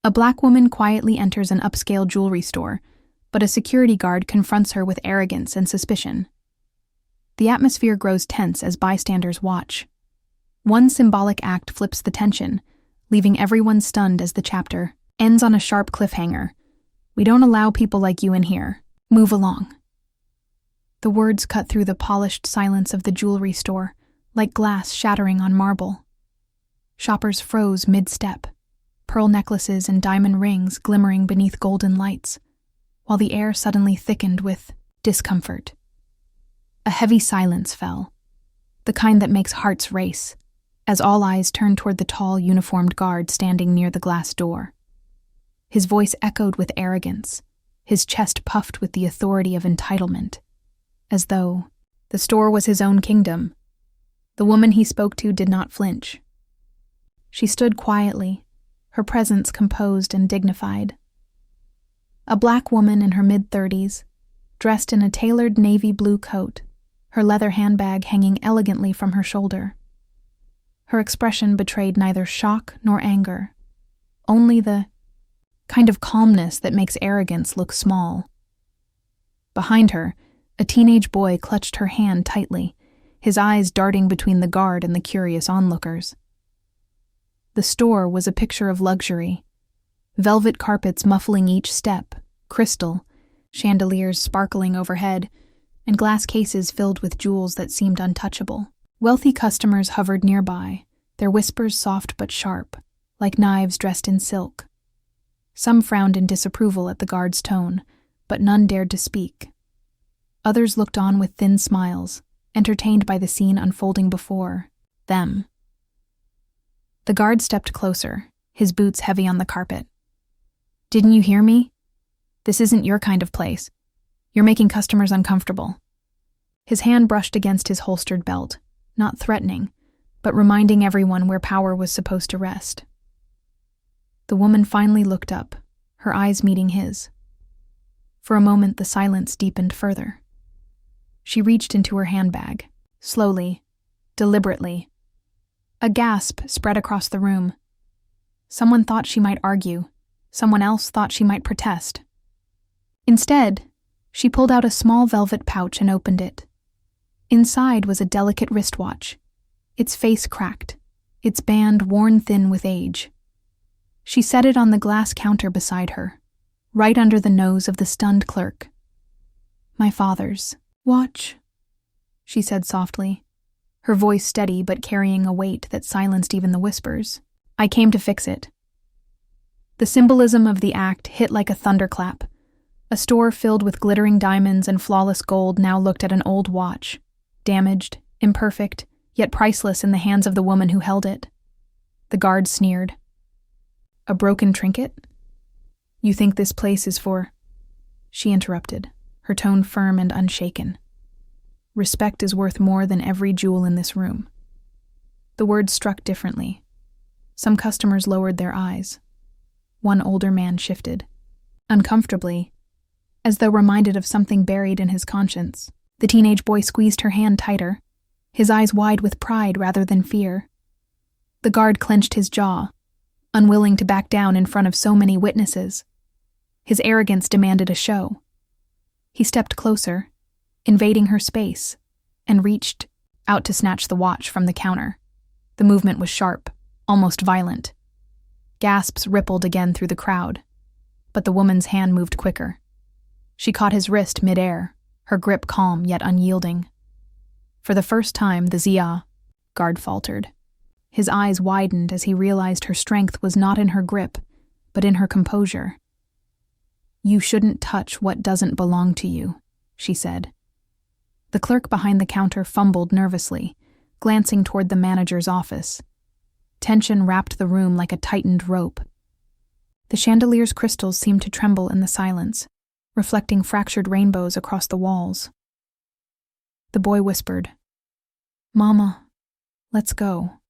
A black woman quietly enters an upscale jewelry store, but a security guard confronts her with arrogance and suspicion. The atmosphere grows tense as bystanders watch. One symbolic act flips the tension, leaving everyone stunned as the chapter ends on a sharp cliffhanger. "We don't allow people like you in here. Move along." The words cut through the polished silence of the jewelry store, like glass shattering on marble. Shoppers froze mid-step, pearl necklaces and diamond rings glimmering beneath golden lights, while the air suddenly thickened with discomfort. A heavy silence fell, the kind that makes hearts race, as all eyes turned toward the tall, uniformed guard standing near the glass door. His voice echoed with arrogance, his chest puffed with the authority of entitlement, as though the store was his own kingdom. The woman he spoke to did not flinch. She stood quietly, her presence composed and dignified. A black woman in her mid-30s, dressed in a tailored navy blue coat, her leather handbag hanging elegantly from her shoulder. Her expression betrayed neither shock nor anger, only the kind of calmness that makes arrogance look small. Behind her, a teenage boy clutched her hand tightly, his eyes darting between the guard and the curious onlookers. The store was a picture of luxury, velvet carpets muffling each step, crystal, chandeliers sparkling overhead, and glass cases filled with jewels that seemed untouchable. Wealthy customers hovered nearby, their whispers soft but sharp, like knives dressed in silk. Some frowned in disapproval at the guard's tone, but none dared to speak. Others looked on with thin smiles, entertained by the scene unfolding before them. The guard stepped closer, his boots heavy on the carpet. "Didn't you hear me? This isn't your kind of place. You're making customers uncomfortable." His hand brushed against his holstered belt, not threatening, but reminding everyone where power was supposed to rest. The woman finally looked up, her eyes meeting his. For a moment, the silence deepened further. She reached into her handbag, slowly, deliberately. A gasp spread across the room. Someone thought she might argue. Someone else thought she might protest. Instead, she pulled out a small velvet pouch and opened it. Inside was a delicate wristwatch, its face cracked, its band worn thin with age. She set it on the glass counter beside her, right under the nose of the stunned clerk. "My father's watch," she said softly, her voice steady but carrying a weight that silenced even the whispers. "I came to fix it." The symbolism of the act hit like a thunderclap. A store filled with glittering diamonds and flawless gold now looked at an old watch, damaged, imperfect, yet priceless in the hands of the woman who held it. The guard sneered. "A broken trinket? You think this place is for—" She interrupted, her tone firm and unshaken. "Respect is worth more than every jewel in this room." The words struck differently. Some customers lowered their eyes. One older man shifted. Uncomfortably, as though reminded of something buried in his conscience, the teenage boy squeezed her hand tighter, his eyes wide with pride rather than fear. The guard clenched his jaw, unwilling to back down in front of so many witnesses. His arrogance demanded a show. He stepped closer, invading her space, and reached out to snatch the watch from the counter. The movement was sharp, almost violent. Gasps rippled again through the crowd, but the woman's hand moved quicker. She caught his wrist mid-air, her grip calm yet unyielding. For the first time, the Zia guard faltered. His eyes widened as he realized her strength was not in her grip, but in her composure. "You shouldn't touch what doesn't belong to you," she said. The clerk behind the counter fumbled nervously, glancing toward the manager's office. Tension wrapped the room like a tightened rope. The chandelier's crystals seemed to tremble in the silence, reflecting fractured rainbows across the walls. The boy whispered, "Mama, let's go."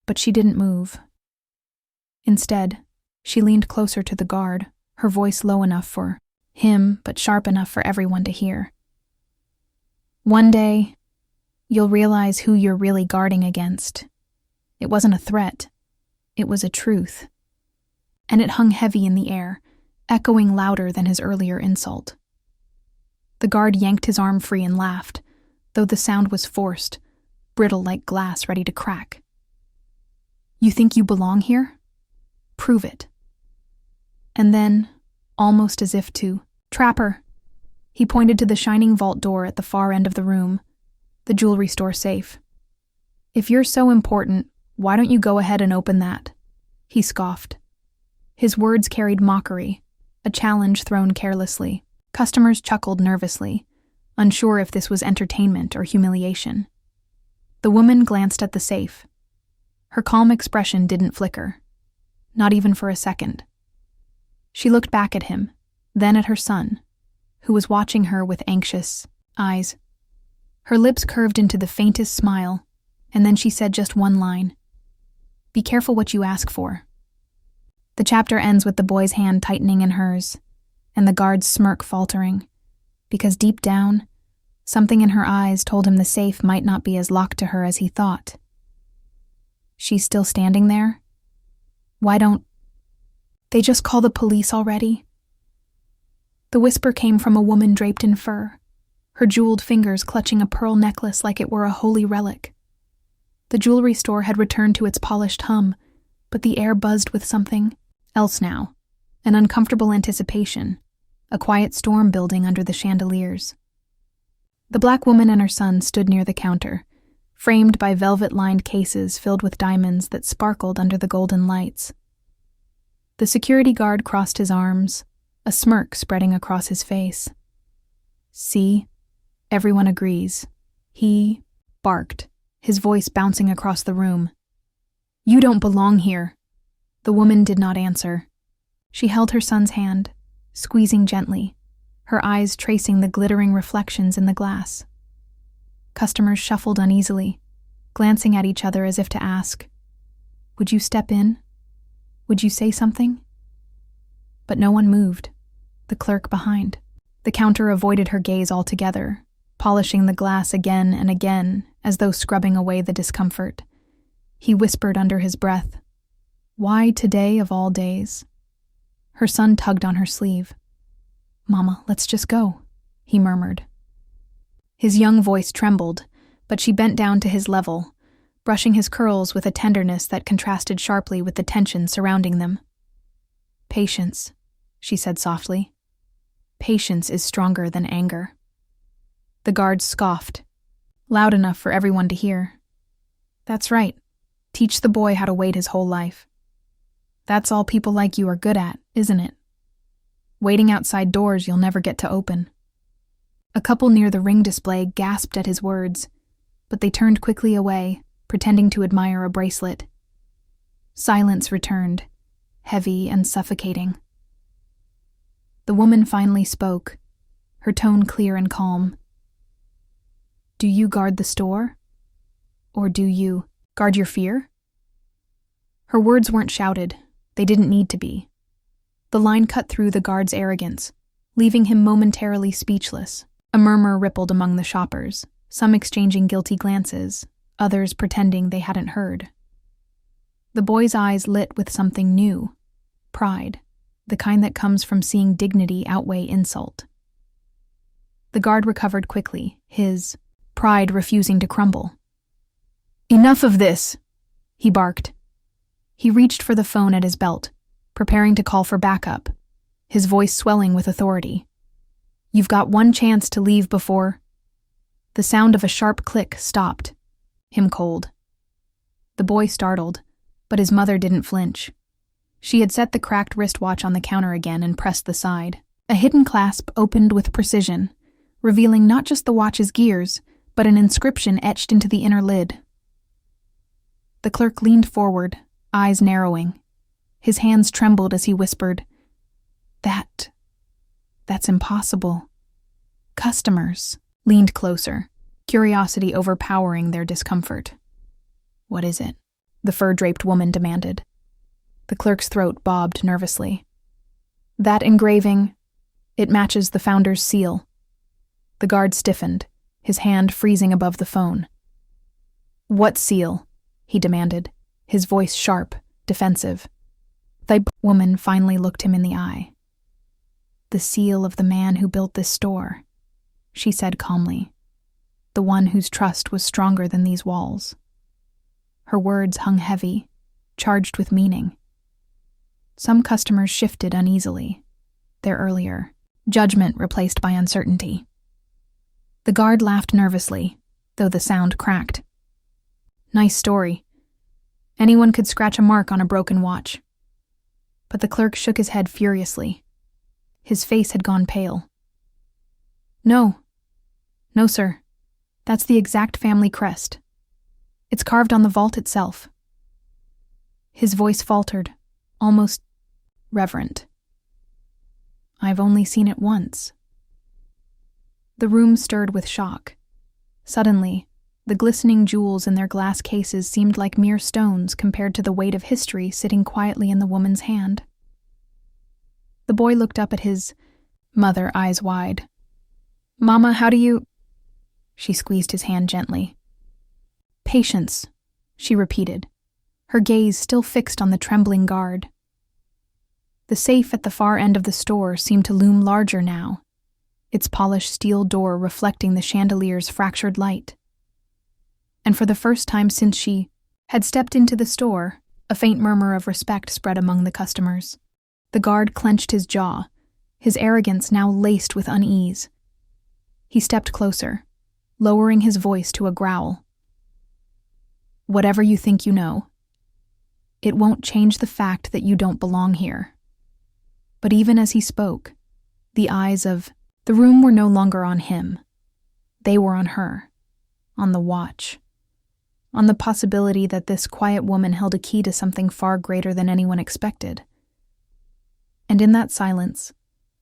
But she didn't move. Instead, she leaned closer to the guard, her voice low enough for him, but sharp enough for everyone to hear. "One day, you'll realize who you're really guarding against. It wasn't a threat. It was a truth. and it hung heavy in the air, echoing louder than his earlier insult. The guard yanked his arm free and laughed, though the sound was forced, brittle like glass ready to crack. "You think you belong here? Prove it." And then, almost as if to trap her, he pointed to the shining vault door at the far end of the room, the jewelry store safe. "If you're so important, why don't you go ahead and open that?" He scoffed. His words carried mockery, a challenge thrown carelessly. Customers chuckled nervously, unsure if this was entertainment or humiliation. The woman glanced at the safe. Her calm expression didn't flicker, not even for a second. She looked back at him, then at her son, who was watching her with anxious eyes. Her lips curved into the faintest smile, and then she said just one line. "Be careful what you ask for." The chapter ends with the boy's hand tightening in hers, and the guard's smirk faltering, because deep down, something in her eyes told him the safe might not be as locked to her as he thought. She's still standing there? Why don't they just call the police already? The whisper came from a woman draped in fur, her jeweled fingers clutching a pearl necklace like it were a holy relic. The jewelry store had returned to its polished hum, but the air buzzed with something else now, an uncomfortable anticipation, a quiet storm building under the chandeliers. The black woman and her son stood near the counter, framed by velvet-lined cases filled with diamonds that sparkled under the golden lights. The security guard crossed his arms, a smirk spreading across his face. "See, everyone agrees," he barked, his voice bouncing across the room. "You don't belong here." The woman did not answer. She held her son's hand, squeezing gently, her eyes tracing the glittering reflections in the glass. Customers shuffled uneasily, glancing at each other as if to ask, "Would you step in? Would you say something?" But no one moved, the clerk behind. The counter avoided her gaze altogether, polishing the glass again and again as though scrubbing away the discomfort. He whispered under his breath, "Why today of all days?" Her son tugged on her sleeve. "Mama, let's just go," he murmured. His young voice trembled, but she bent down to his level, brushing his curls with a tenderness that contrasted sharply with the tension surrounding them. "Patience," she said softly. "Patience is stronger than anger." The guard scoffed, loud enough for everyone to hear. "That's right. Teach the boy how to wait his whole life. That's all people like you are good at, isn't it? Waiting outside doors you'll never get to open." A couple near the ring display gasped at his words, but they turned quickly away, pretending to admire a bracelet. Silence returned, heavy and suffocating. The woman finally spoke, her tone clear and calm. "Do you guard the store? Or do you guard your fear?" Her words weren't shouted. They didn't need to be. The line cut through the guard's arrogance, leaving him momentarily speechless. A murmur rippled among the shoppers, some exchanging guilty glances, others pretending they hadn't heard. The boy's eyes lit with something new, pride, the kind that comes from seeing dignity outweigh insult. The guard recovered quickly, his pride refusing to crumble. "Enough of this," he barked. He reached for the phone at his belt, preparing to call for backup, his voice swelling with authority. "You've got one chance to leave before—" The sound of a sharp click stopped, him cold. The boy startled, but his mother didn't flinch. She had set the cracked wristwatch on the counter again and pressed the side. A hidden clasp opened with precision, revealing not just the watch's gears, but an inscription etched into the inner lid. The clerk leaned forward, eyes narrowing. His hands trembled as he whispered, That's impossible." Customers leaned closer, curiosity overpowering their discomfort. "What is it?" the fur-draped woman demanded. The clerk's throat bobbed nervously. "That engraving, it matches the founder's seal." The guard stiffened, his hand freezing above the phone. "What seal?" he demanded, his voice sharp, defensive. The woman finally looked him in the eye. "The seal of the man who built this store," she said calmly. "The one whose trust was stronger than these walls." Her words hung heavy, charged with meaning. Some customers shifted uneasily, their earlier judgment replaced by uncertainty. The guard laughed nervously, though the sound cracked. "Nice story. Anyone could scratch a mark on a broken watch." But the clerk shook his head furiously. His face had gone pale. No, sir. That's the exact family crest. It's carved on the vault itself." His voice faltered, almost reverent. "I've only seen it once." The room stirred with shock. Suddenly, the glistening jewels in their glass cases seemed like mere stones compared to the weight of history sitting quietly in the woman's hand. The boy looked up at his mother, eyes wide. "Mama, how do you—" She squeezed his hand gently. "Patience," she repeated, her gaze still fixed on the trembling guard. The safe at the far end of the store seemed to loom larger now, its polished steel door reflecting the chandelier's fractured light. And for the first time since she had stepped into the store, a faint murmur of respect spread among the customers. The guard clenched his jaw, his arrogance now laced with unease. He stepped closer, lowering his voice to a growl. "Whatever you think you know, it won't change the fact that you don't belong here." But even as he spoke, the eyes of the room were no longer on him. They were on her, on the watch, on the possibility that this quiet woman held a key to something far greater than anyone expected. And in that silence,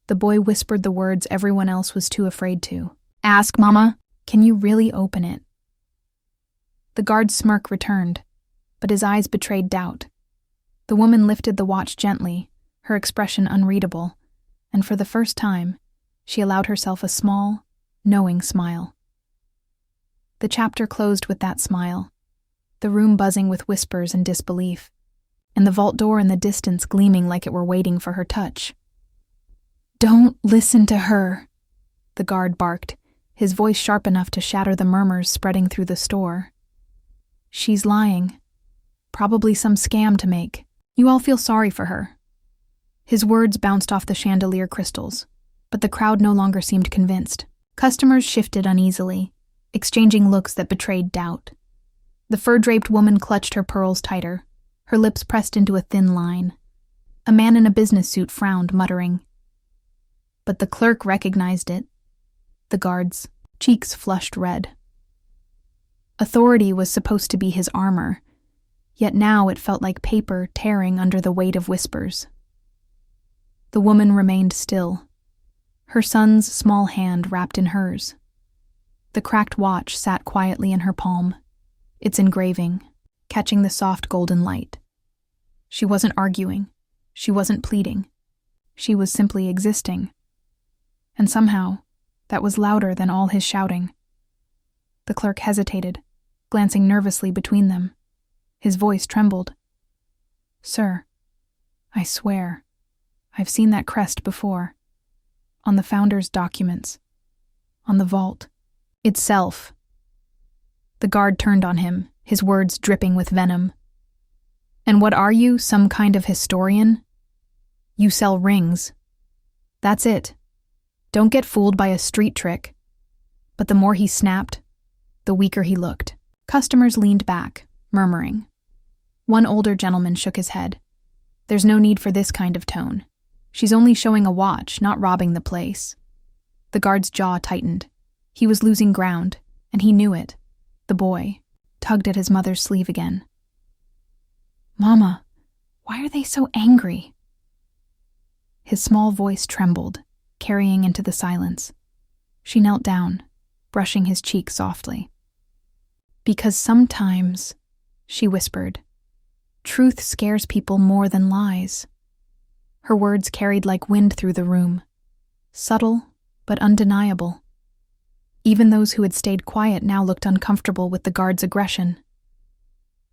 the boy whispered the words everyone else was too afraid to. "Ask, Mama, can you really open it?" The guard's smirk returned, but his eyes betrayed doubt. The woman lifted the watch gently, her expression unreadable, and for the first time, she allowed herself a small, knowing smile. The chapter closed with that smile, the room buzzing with whispers and disbelief, and the vault door in the distance gleaming like it were waiting for her touch. "Don't listen to her," the guard barked, his voice sharp enough to shatter the murmurs spreading through the store. "She's lying. Probably some scam to make. You all feel sorry for her." His words bounced off the chandelier crystals, but the crowd no longer seemed convinced. Customers shifted uneasily, exchanging looks that betrayed doubt. The fur-draped woman clutched her pearls tighter, her lips pressed into a thin line. A man in a business suit frowned, muttering. But the clerk recognized it. The guard's cheeks flushed red. Authority was supposed to be his armor, yet now it felt like paper tearing under the weight of whispers. The woman remained still, her son's small hand wrapped in hers. The cracked watch sat quietly in her palm, its engraving catching the soft golden light. She wasn't arguing. She wasn't pleading. She was simply existing. And somehow, that was louder than all his shouting. The clerk hesitated, glancing nervously between them. His voice trembled. "Sir, I swear, I've seen that crest before. On the founder's documents. On the vault. Itself." The guard turned on him, his words dripping with venom. "And what are you, some kind of historian? You sell rings. That's it. Don't get fooled by a street trick." But the more he snapped, the weaker he looked. Customers leaned back, murmuring. One older gentleman shook his head. "There's no need for this kind of tone. She's only showing a watch, not robbing the place." The guard's jaw tightened. He was losing ground, and he knew it. The boy tugged at his mother's sleeve again. "Mama, why are they so angry?" His small voice trembled, carrying into the silence. She knelt down, brushing his cheek softly. "Because sometimes," she whispered, "truth scares people more than lies." Her words carried like wind through the room, subtle but undeniable. Even those who had stayed quiet now looked uncomfortable with the guard's aggression.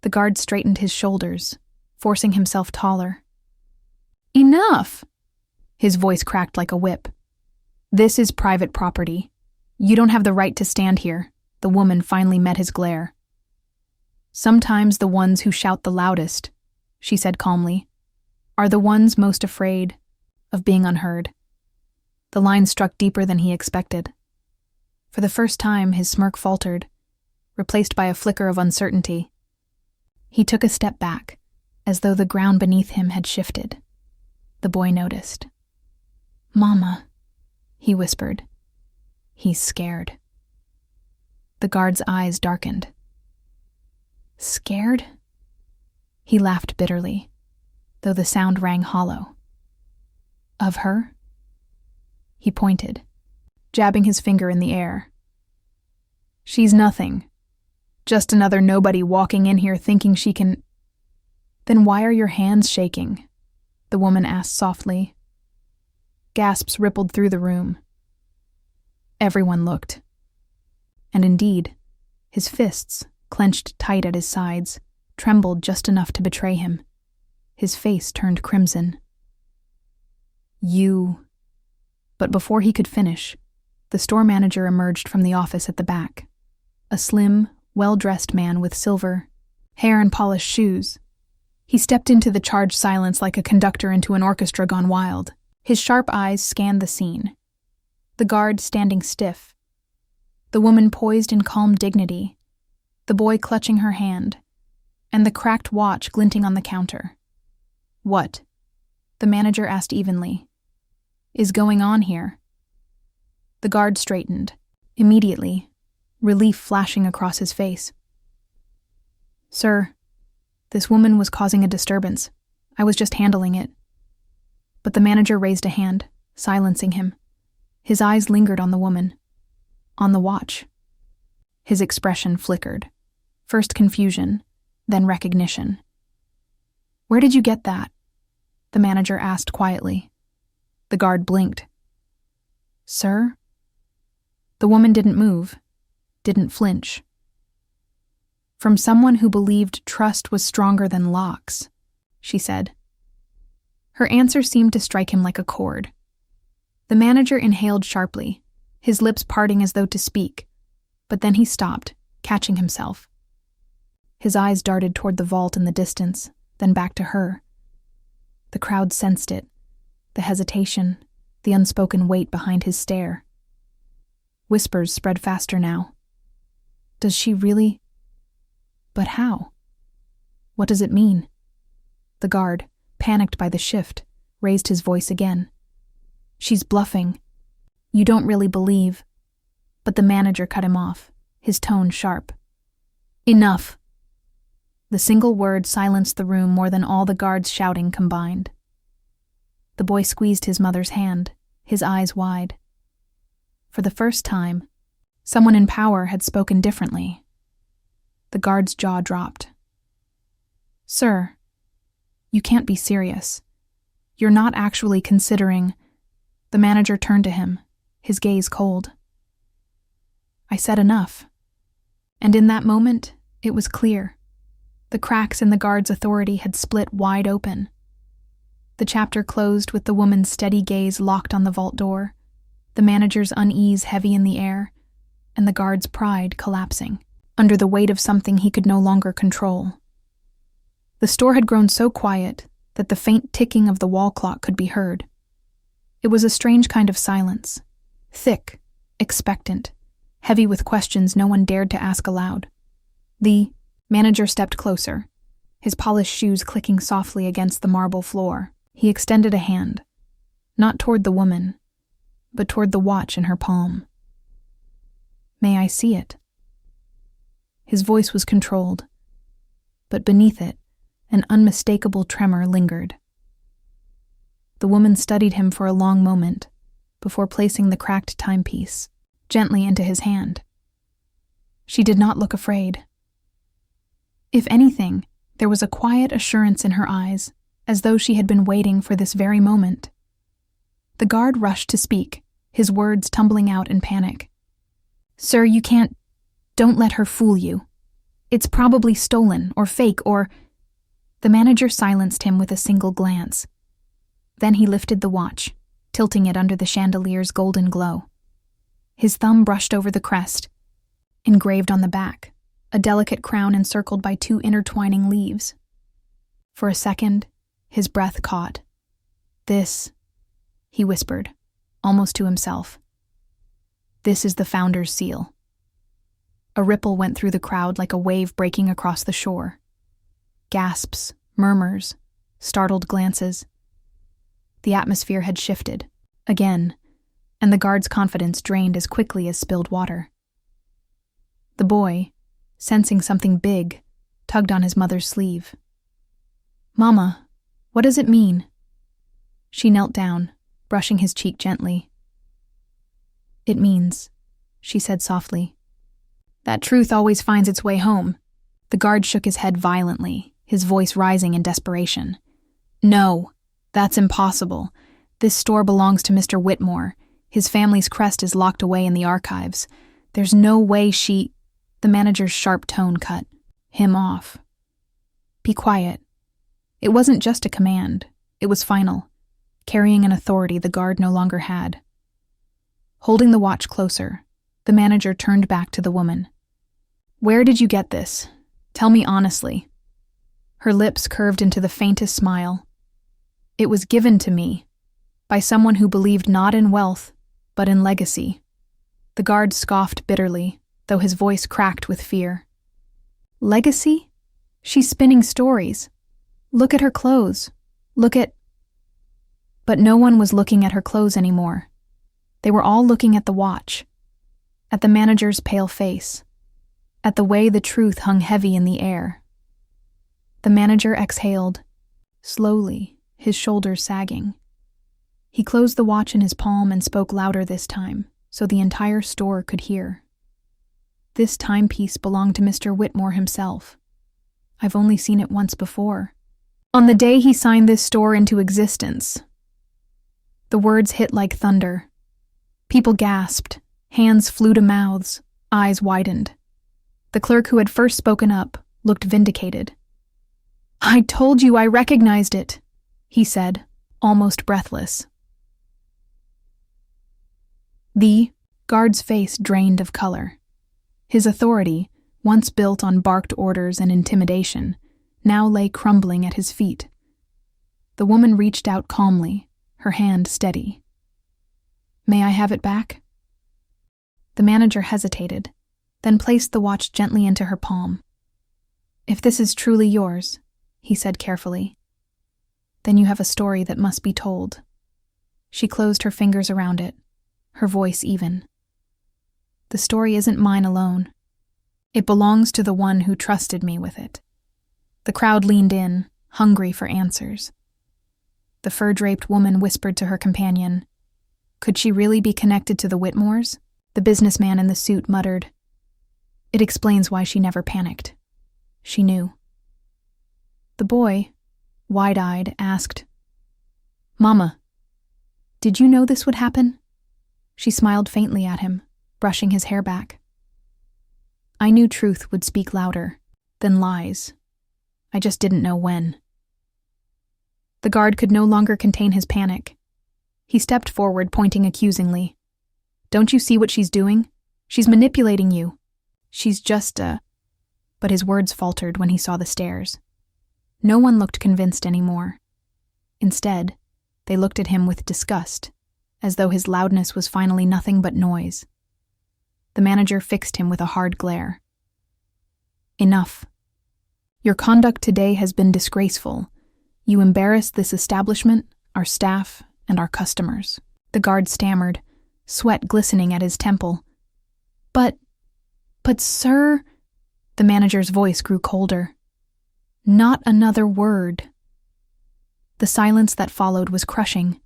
The guard straightened his shoulders, forcing himself taller. Enough! His voice cracked like a whip. This is private property. You don't have the right to stand here. The woman finally met his glare. Sometimes the ones who shout the loudest, she said calmly, are the ones most afraid of being unheard. The line struck deeper than he expected. For the first time, his smirk faltered, replaced by a flicker of uncertainty. He took a step back, as though the ground beneath him had shifted. The boy noticed. "Mama," he whispered. "He's scared." The guard's eyes darkened. "Scared?" He laughed bitterly, though the sound rang hollow. "Of her?" He pointed, jabbing his finger in the air. "She's nothing. Just another nobody walking in here thinking she can—" "Then why are your hands shaking?" the woman asked softly. Gasps rippled through the room. Everyone looked. And indeed, his fists, clenched tight at his sides, trembled just enough to betray him. His face turned crimson. "You—" But before he could finish, the store manager emerged from the office at the back. A slim, well-dressed man with silver hair and polished shoes. He stepped into the charged silence like a conductor into an orchestra gone wild. His sharp eyes scanned the scene. The guard standing stiff. The woman poised in calm dignity. The boy clutching her hand. And the cracked watch glinting on the counter. "What?" the manager asked evenly. "Is going on here?" The guard straightened. Immediately, relief flashing across his face. "Sir, this woman was causing a disturbance. I was just handling it." But the manager raised a hand, silencing him. His eyes lingered on the woman. On the watch. His expression flickered. First confusion, then recognition. "Where did you get that?" the manager asked quietly. The guard blinked. "Sir?" The woman didn't move, didn't flinch. "From someone who believed trust was stronger than locks," she said. Her answer seemed to strike him like a chord. The manager inhaled sharply, his lips parting as though to speak, but then he stopped, catching himself. His eyes darted toward the vault in the distance, then back to her. The crowd sensed it, the hesitation, the unspoken weight behind his stare. Whispers spread faster now. "Does she really? But how? What does it mean?" The guard, panicked by the shift, raised his voice again. "She's bluffing. You don't really believe." But the manager cut him off, his tone sharp. "Enough." The single word silenced the room more than all the guards shouting combined. The boy squeezed his mother's hand, his eyes wide. For the first time, someone in power had spoken differently. The guard's jaw dropped. "Sir, you can't be serious. You're not actually considering—" The manager turned to him, his gaze cold. "I said enough." And in that moment, it was clear. The cracks in the guard's authority had split wide open. The chapter closed with the woman's steady gaze locked on the vault door, the manager's unease heavy in the air, and the guard's pride collapsing under the weight of something he could no longer control. The store had grown so quiet that the faint ticking of the wall clock could be heard. It was a strange kind of silence, thick, expectant, heavy with questions no one dared to ask aloud. The manager stepped closer, his polished shoes clicking softly against the marble floor. He extended a hand, not toward the woman, but toward the watch in her palm. "May I see it?" His voice was controlled, but beneath it, an unmistakable tremor lingered. The woman studied him for a long moment before placing the cracked timepiece gently into his hand. She did not look afraid. If anything, there was a quiet assurance in her eyes, as though she had been waiting for this very moment. The guard rushed to speak, his words tumbling out in panic. "Sir, you can't— Don't let her fool you. It's probably stolen or fake or—" The manager silenced him with a single glance. Then he lifted the watch, tilting it under the chandelier's golden glow. His thumb brushed over the crest, engraved on the back, a delicate crown encircled by 2 intertwining leaves. For a second, his breath caught. "This," he whispered, almost to himself. "This is the founder's seal." A ripple went through the crowd like a wave breaking across the shore. Gasps, murmurs, startled glances. The atmosphere had shifted, again, and the guard's confidence drained as quickly as spilled water. The boy, sensing something big, tugged on his mother's sleeve. "Mama, what does it mean?" She knelt down, brushing his cheek gently. "It means," she said softly, "that truth always finds its way home." The guard shook his head violently, his voice rising in desperation. "No, that's impossible. This store belongs to Mr. Whitmore. His family's crest is locked away in the archives. There's no way she—" The manager's sharp tone cut him off. "Be quiet." It wasn't just a command. It was final, carrying an authority the guard no longer had. Holding the watch closer, the manager turned back to the woman. "Where did you get this? Tell me honestly." Her lips curved into the faintest smile. "It was given to me by someone who believed not in wealth, but in legacy." The guard scoffed bitterly, though his voice cracked with fear. "Legacy? She's spinning stories. Look at her clothes. Look at—" But no one was looking at her clothes anymore. They were all looking at the watch, at the manager's pale face, at the way the truth hung heavy in the air. The manager exhaled, slowly, his shoulders sagging. He closed the watch in his palm and spoke louder this time, so the entire store could hear. "This timepiece belonged to Mr. Whitmore himself. I've only seen it once before. On the day he signed this store into existence." The words hit like thunder. People gasped, hands flew to mouths, eyes widened. The clerk who had first spoken up looked vindicated. "I told you I recognized it," he said, almost breathless. The guard's face drained of color. His authority, once built on barked orders and intimidation, now lay crumbling at his feet. The woman reached out calmly, her hand steady. "May I have it back?" The manager hesitated, then placed the watch gently into her palm. "If this is truly yours," he said carefully, "then you have a story that must be told." She closed her fingers around it, her voice even. "The story isn't mine alone. It belongs to the one who trusted me with it." The crowd leaned in, hungry for answers. The fur-draped woman whispered to her companion, "Could she really be connected to the Whitmores?" The businessman in the suit muttered, "It explains why she never panicked. She knew." The boy, wide-eyed, asked, "Mama, did you know this would happen?" She smiled faintly at him, brushing his hair back. "I knew truth would speak louder than lies. I just didn't know when." The guard could no longer contain his panic. He stepped forward, pointing accusingly. "Don't you see what she's doing? She's manipulating you. She's just a—" But his words faltered when he saw the stairs. No one looked convinced anymore. Instead, they looked at him with disgust, as though his loudness was finally nothing but noise. The manager fixed him with a hard glare. "Enough. Your conduct today has been disgraceful. You embarrass this establishment, our staff, and our customers." The guard stammered, sweat glistening at his temple. But sir," the manager's voice grew colder. "Not another word." The silence that followed was crushing.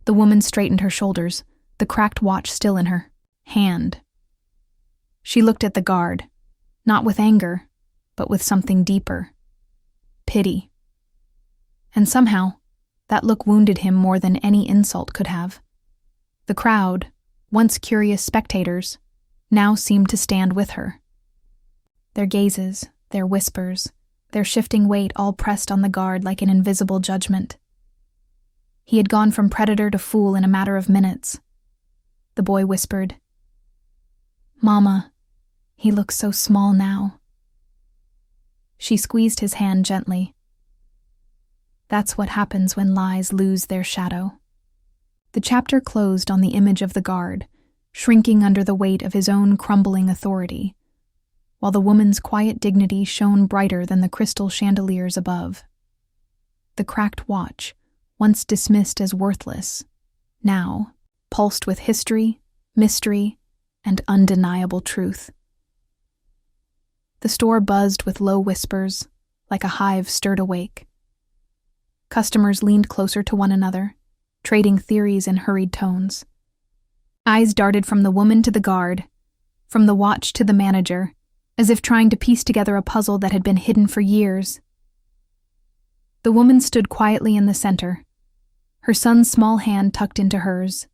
The woman straightened her shoulders, the cracked watch still in her hand. She looked at the guard, not with anger, but with something deeper. Pity. And somehow, that look wounded him more than any insult could have. The crowd, once curious spectators, now seemed to stand with her. Their gazes, their whispers, their shifting weight all pressed on the guard like an invisible judgment. He had gone from predator to fool in a matter of minutes. The boy whispered, "Mama, he looks so small now." She squeezed his hand gently. That's what happens when lies lose their shadow. The chapter closed on the image of the guard, shrinking under the weight of his own crumbling authority, while the woman's quiet dignity shone brighter than the crystal chandeliers above. The cracked watch, once dismissed as worthless, now pulsed with history, mystery, and undeniable truth. The store buzzed with low whispers, like a hive stirred awake. Customers leaned closer to one another, trading theories in hurried tones. Eyes darted from the woman to the guard, from the watch to the manager, as if trying to piece together a puzzle that had been hidden for years. The woman stood quietly in the center, her son's small hand tucked into hers.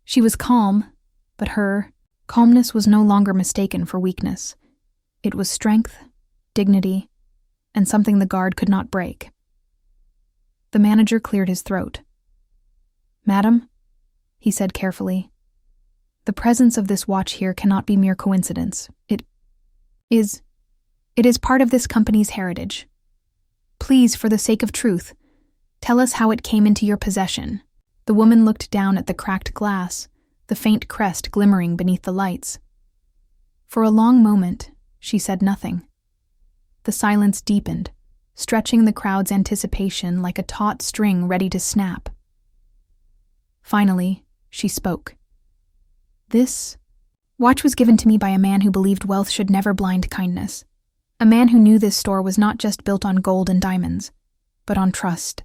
She was calm, but her calmness was no longer mistaken for weakness. It was strength, dignity, and something the guard could not break. The manager cleared his throat. "Madam," he said carefully, "the presence of this watch here cannot be mere coincidence. It is part of this company's heritage. Please, for the sake of truth, tell us how it came into your possession." The woman looked down at the cracked glass, the faint crest glimmering beneath the lights. For a long moment, she said nothing. The silence deepened, stretching the crowd's anticipation like a taut string ready to snap. Finally, she spoke. "This watch was given to me by a man who believed wealth should never blind kindness. A man who knew this store was not just built on gold and diamonds, but on trust."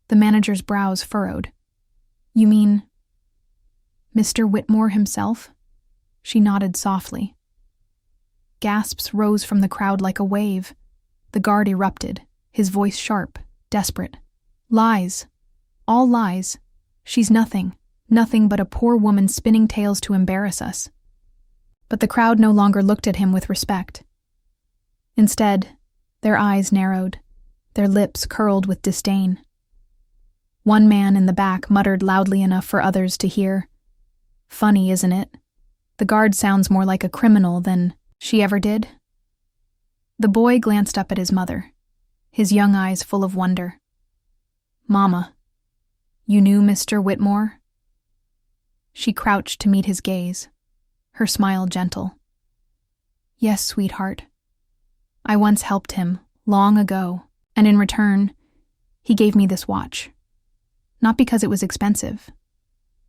The manager's brows furrowed. "You mean Mr. Whitmore himself?" She nodded softly. Gasps rose from the crowd like a wave. The guard erupted, his voice sharp, desperate. "Lies. All lies. She's nothing but a poor woman spinning tales to embarrass us." But the crowd no longer looked at him with respect. Instead, their eyes narrowed, their lips curled with disdain. One man in the back muttered loudly enough for others to hear, "Funny, isn't it? The guard sounds more like a criminal than she ever did." The boy glanced up at his mother, his young eyes full of wonder. "Mama, you knew Mr. Whitmore?" She crouched to meet his gaze, her smile gentle. "Yes, sweetheart. I once helped him, long ago, and in return, he gave me this watch. Not because it was expensive,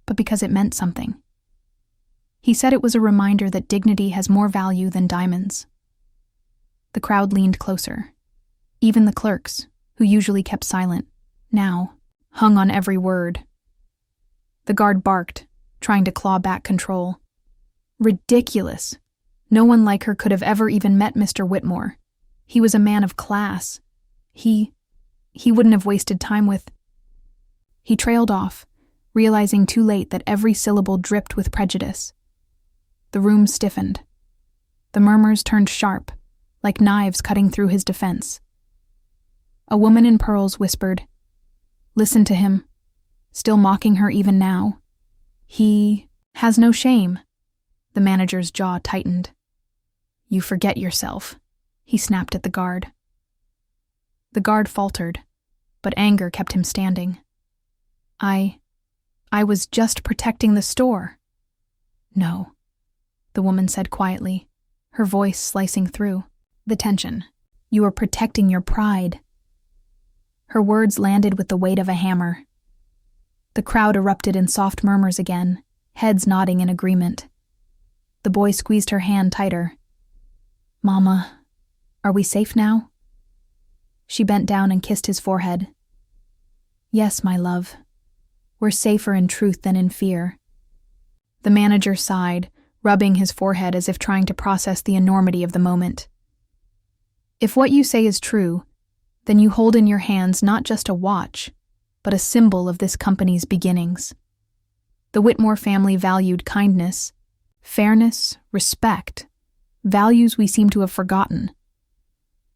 but because it meant something. He said it was a reminder that dignity has more value than diamonds." The crowd leaned closer. Even the clerks, who usually kept silent, now hung on every word. The guard barked, trying to claw back control. Ridiculous. No one like her could have ever even met Mr. Whitmore. He was a man of class. He wouldn't have wasted time with... He trailed off, realizing too late that every syllable dripped with prejudice. The room stiffened. The murmurs turned sharp, like knives cutting through his defense. A woman in pearls whispered, "Listen to him, still mocking her even now. He has no shame." The manager's jaw tightened. "You forget yourself," he snapped at the guard. The guard faltered, but anger kept him standing. I was just protecting the store." "No," the woman said quietly, her voice slicing through the tension. "You were protecting your pride." Her words landed with the weight of a hammer. The crowd erupted in soft murmurs again, heads nodding in agreement. The boy squeezed her hand tighter. "Mama, are we safe now?" She bent down and kissed his forehead. "Yes, my love. We're safer in truth than in fear." The manager sighed, rubbing his forehead as if trying to process the enormity of the moment. "If what you say is true, then you hold in your hands not just a watch, but a symbol of this company's beginnings. The Whitmore family valued kindness, fairness, respect, values we seem to have forgotten."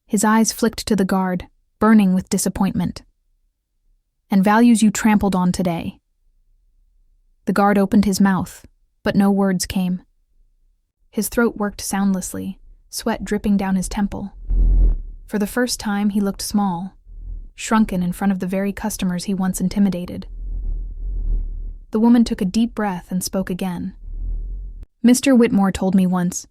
His eyes flicked to the guard, burning with disappointment. and values you trampled on today." The guard opened his mouth, but no words came. His throat worked soundlessly, sweat dripping down his temple. For the first time, he looked small, shrunken in front of the very customers he once intimidated. The woman took a deep breath and spoke again. "Mr. Whitmore told me once,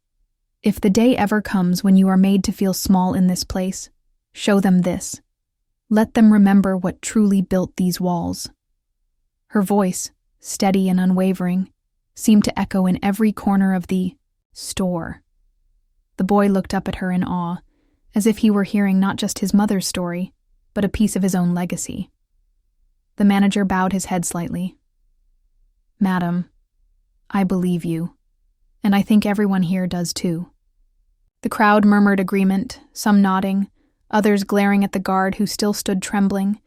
if the day ever comes when you are made to feel small in this place, show them this. Let them remember what truly built these walls." Her voice, steady and unwavering, seemed to echo in every corner of the store. The boy looked up at her in awe, as if he were hearing not just his mother's story, but a piece of his own legacy. The manager bowed his head slightly. "Madam, I believe you, and I think everyone here does too." The crowd murmured agreement, some nodding, others glaring at the guard who still stood trembling,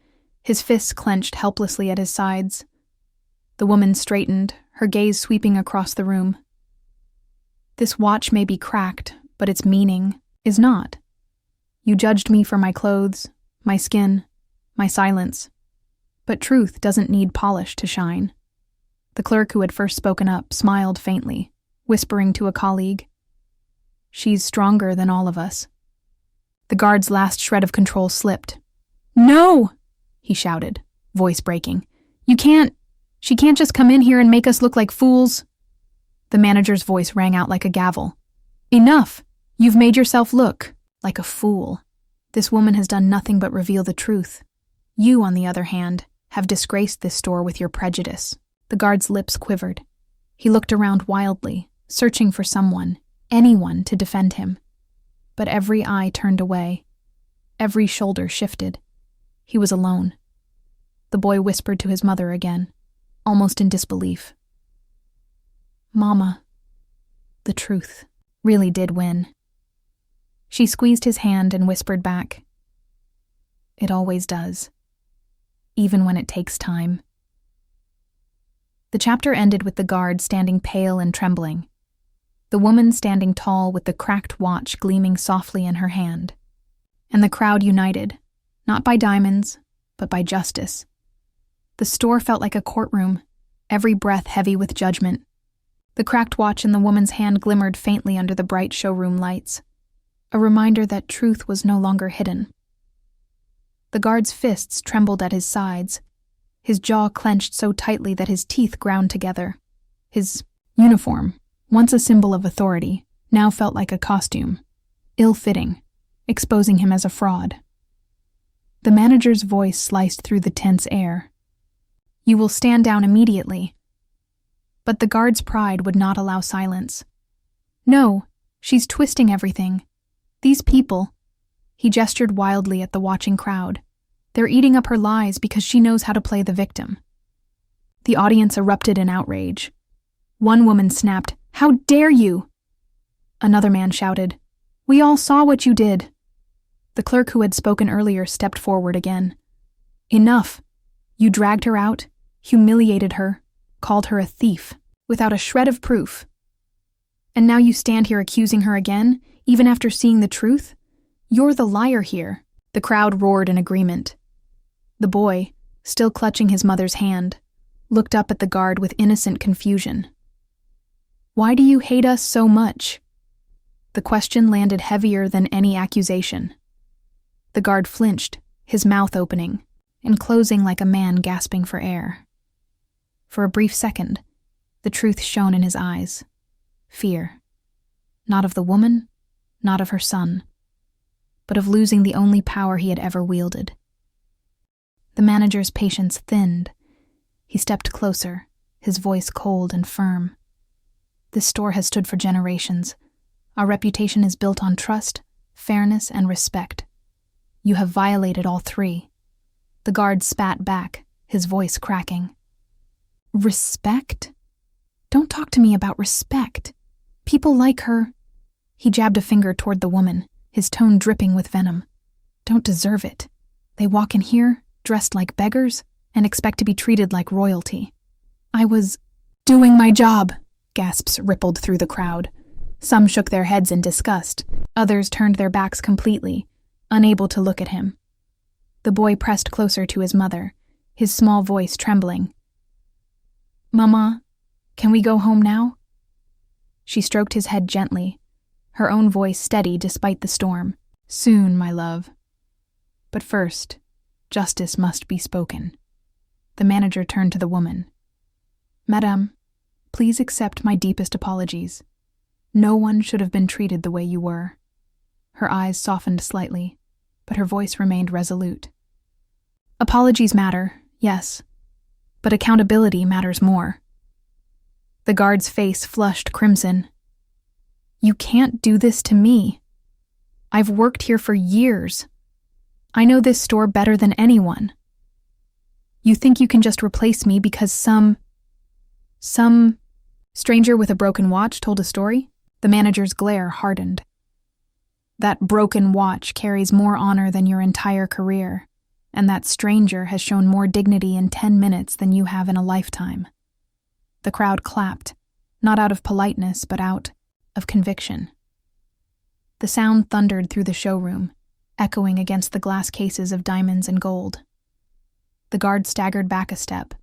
his fists clenched helplessly at his sides. The woman straightened, her gaze sweeping across the room. "This watch may be cracked, but its meaning is not. You judged me for my clothes, my skin, my silence. But truth doesn't need polish to shine." The clerk who had first spoken up smiled faintly, whispering to a colleague, "She's stronger than all of us." The guard's last shred of control slipped. "No!" he shouted, voice breaking. She can't just come in here and make us look like fools." The manager's voice rang out like a gavel. "Enough! You've made yourself look like a fool. This woman has done nothing but reveal the truth. You, on the other hand, have disgraced this store with your prejudice." The guard's lips quivered. He looked around wildly, searching for someone, anyone, to defend him. But every eye turned away. Every shoulder shifted. He was alone. The boy whispered to his mother again, almost in disbelief. "Mama, the truth really did win." She squeezed his hand and whispered back, "It always does, even when it takes time." The chapter ended with the guard standing pale and trembling, the woman standing tall with the cracked watch gleaming softly in her hand, and the crowd united, not by diamonds, but by justice. The store felt like a courtroom, every breath heavy with judgment. The cracked watch in the woman's hand glimmered faintly under the bright showroom lights, a reminder that truth was no longer hidden. The guard's fists trembled at his sides, his jaw clenched so tightly that his teeth ground together. His uniform, once a symbol of authority, now felt like a costume, ill-fitting, exposing him as a fraud. The manager's voice sliced through the tense air. "You will stand down immediately." But the guard's pride would not allow silence. "No, she's twisting everything. These people," he gestured wildly at the watching crowd, "they're eating up her lies because she knows how to play the victim." The audience erupted in outrage. One woman snapped, "How dare you!" Another man shouted, "We all saw what you did." The clerk who had spoken earlier stepped forward again. "Enough. You dragged her out, humiliated her, called her a thief, without a shred of proof. And now you stand here accusing her again, even after seeing the truth? You're the liar here." The crowd roared in agreement. The boy, still clutching his mother's hand, looked up at the guard with innocent confusion. "Why do you hate us so much?" The question landed heavier than any accusation. The guard flinched, his mouth opening, and closing like a man gasping for air. For a brief second, the truth shone in his eyes. Fear. Not of the woman, not of her son, but of losing the only power he had ever wielded. The manager's patience thinned. He stepped closer, his voice cold and firm. "This store has stood for generations. Our reputation is built on trust, fairness, and respect. You have violated all three." The guard spat back, his voice cracking. "Respect? Don't talk to me about respect. People like her—" He jabbed a finger toward the woman, his tone dripping with venom. "Don't deserve it. They walk in here, dressed like beggars, and expect to be treated like royalty." "I was doing my job," gasps rippled through the crowd. Some shook their heads in disgust. Others turned their backs completely, unable to look at him. The boy pressed closer to his mother, his small voice trembling. "Mama, can we go home now?" She stroked his head gently, her own voice steady despite the storm. "Soon, my love. But first, justice must be spoken." The manager turned to the woman. "Madame, please accept my deepest apologies. No one should have been treated the way you were." Her eyes softened slightly, but her voice remained resolute. "Apologies matter, yes, but accountability matters more." The guard's face flushed crimson. "You can't do this to me. I've worked here for years. I know this store better than anyone. You think you can just replace me because some stranger with a broken watch told a story?" The manager's glare hardened. "That broken watch carries more honor than your entire career, and that stranger has shown more dignity in 10 minutes than you have in a lifetime." The crowd clapped, not out of politeness, but out of conviction. The sound thundered through the showroom, echoing against the glass cases of diamonds and gold. The guard staggered back a step,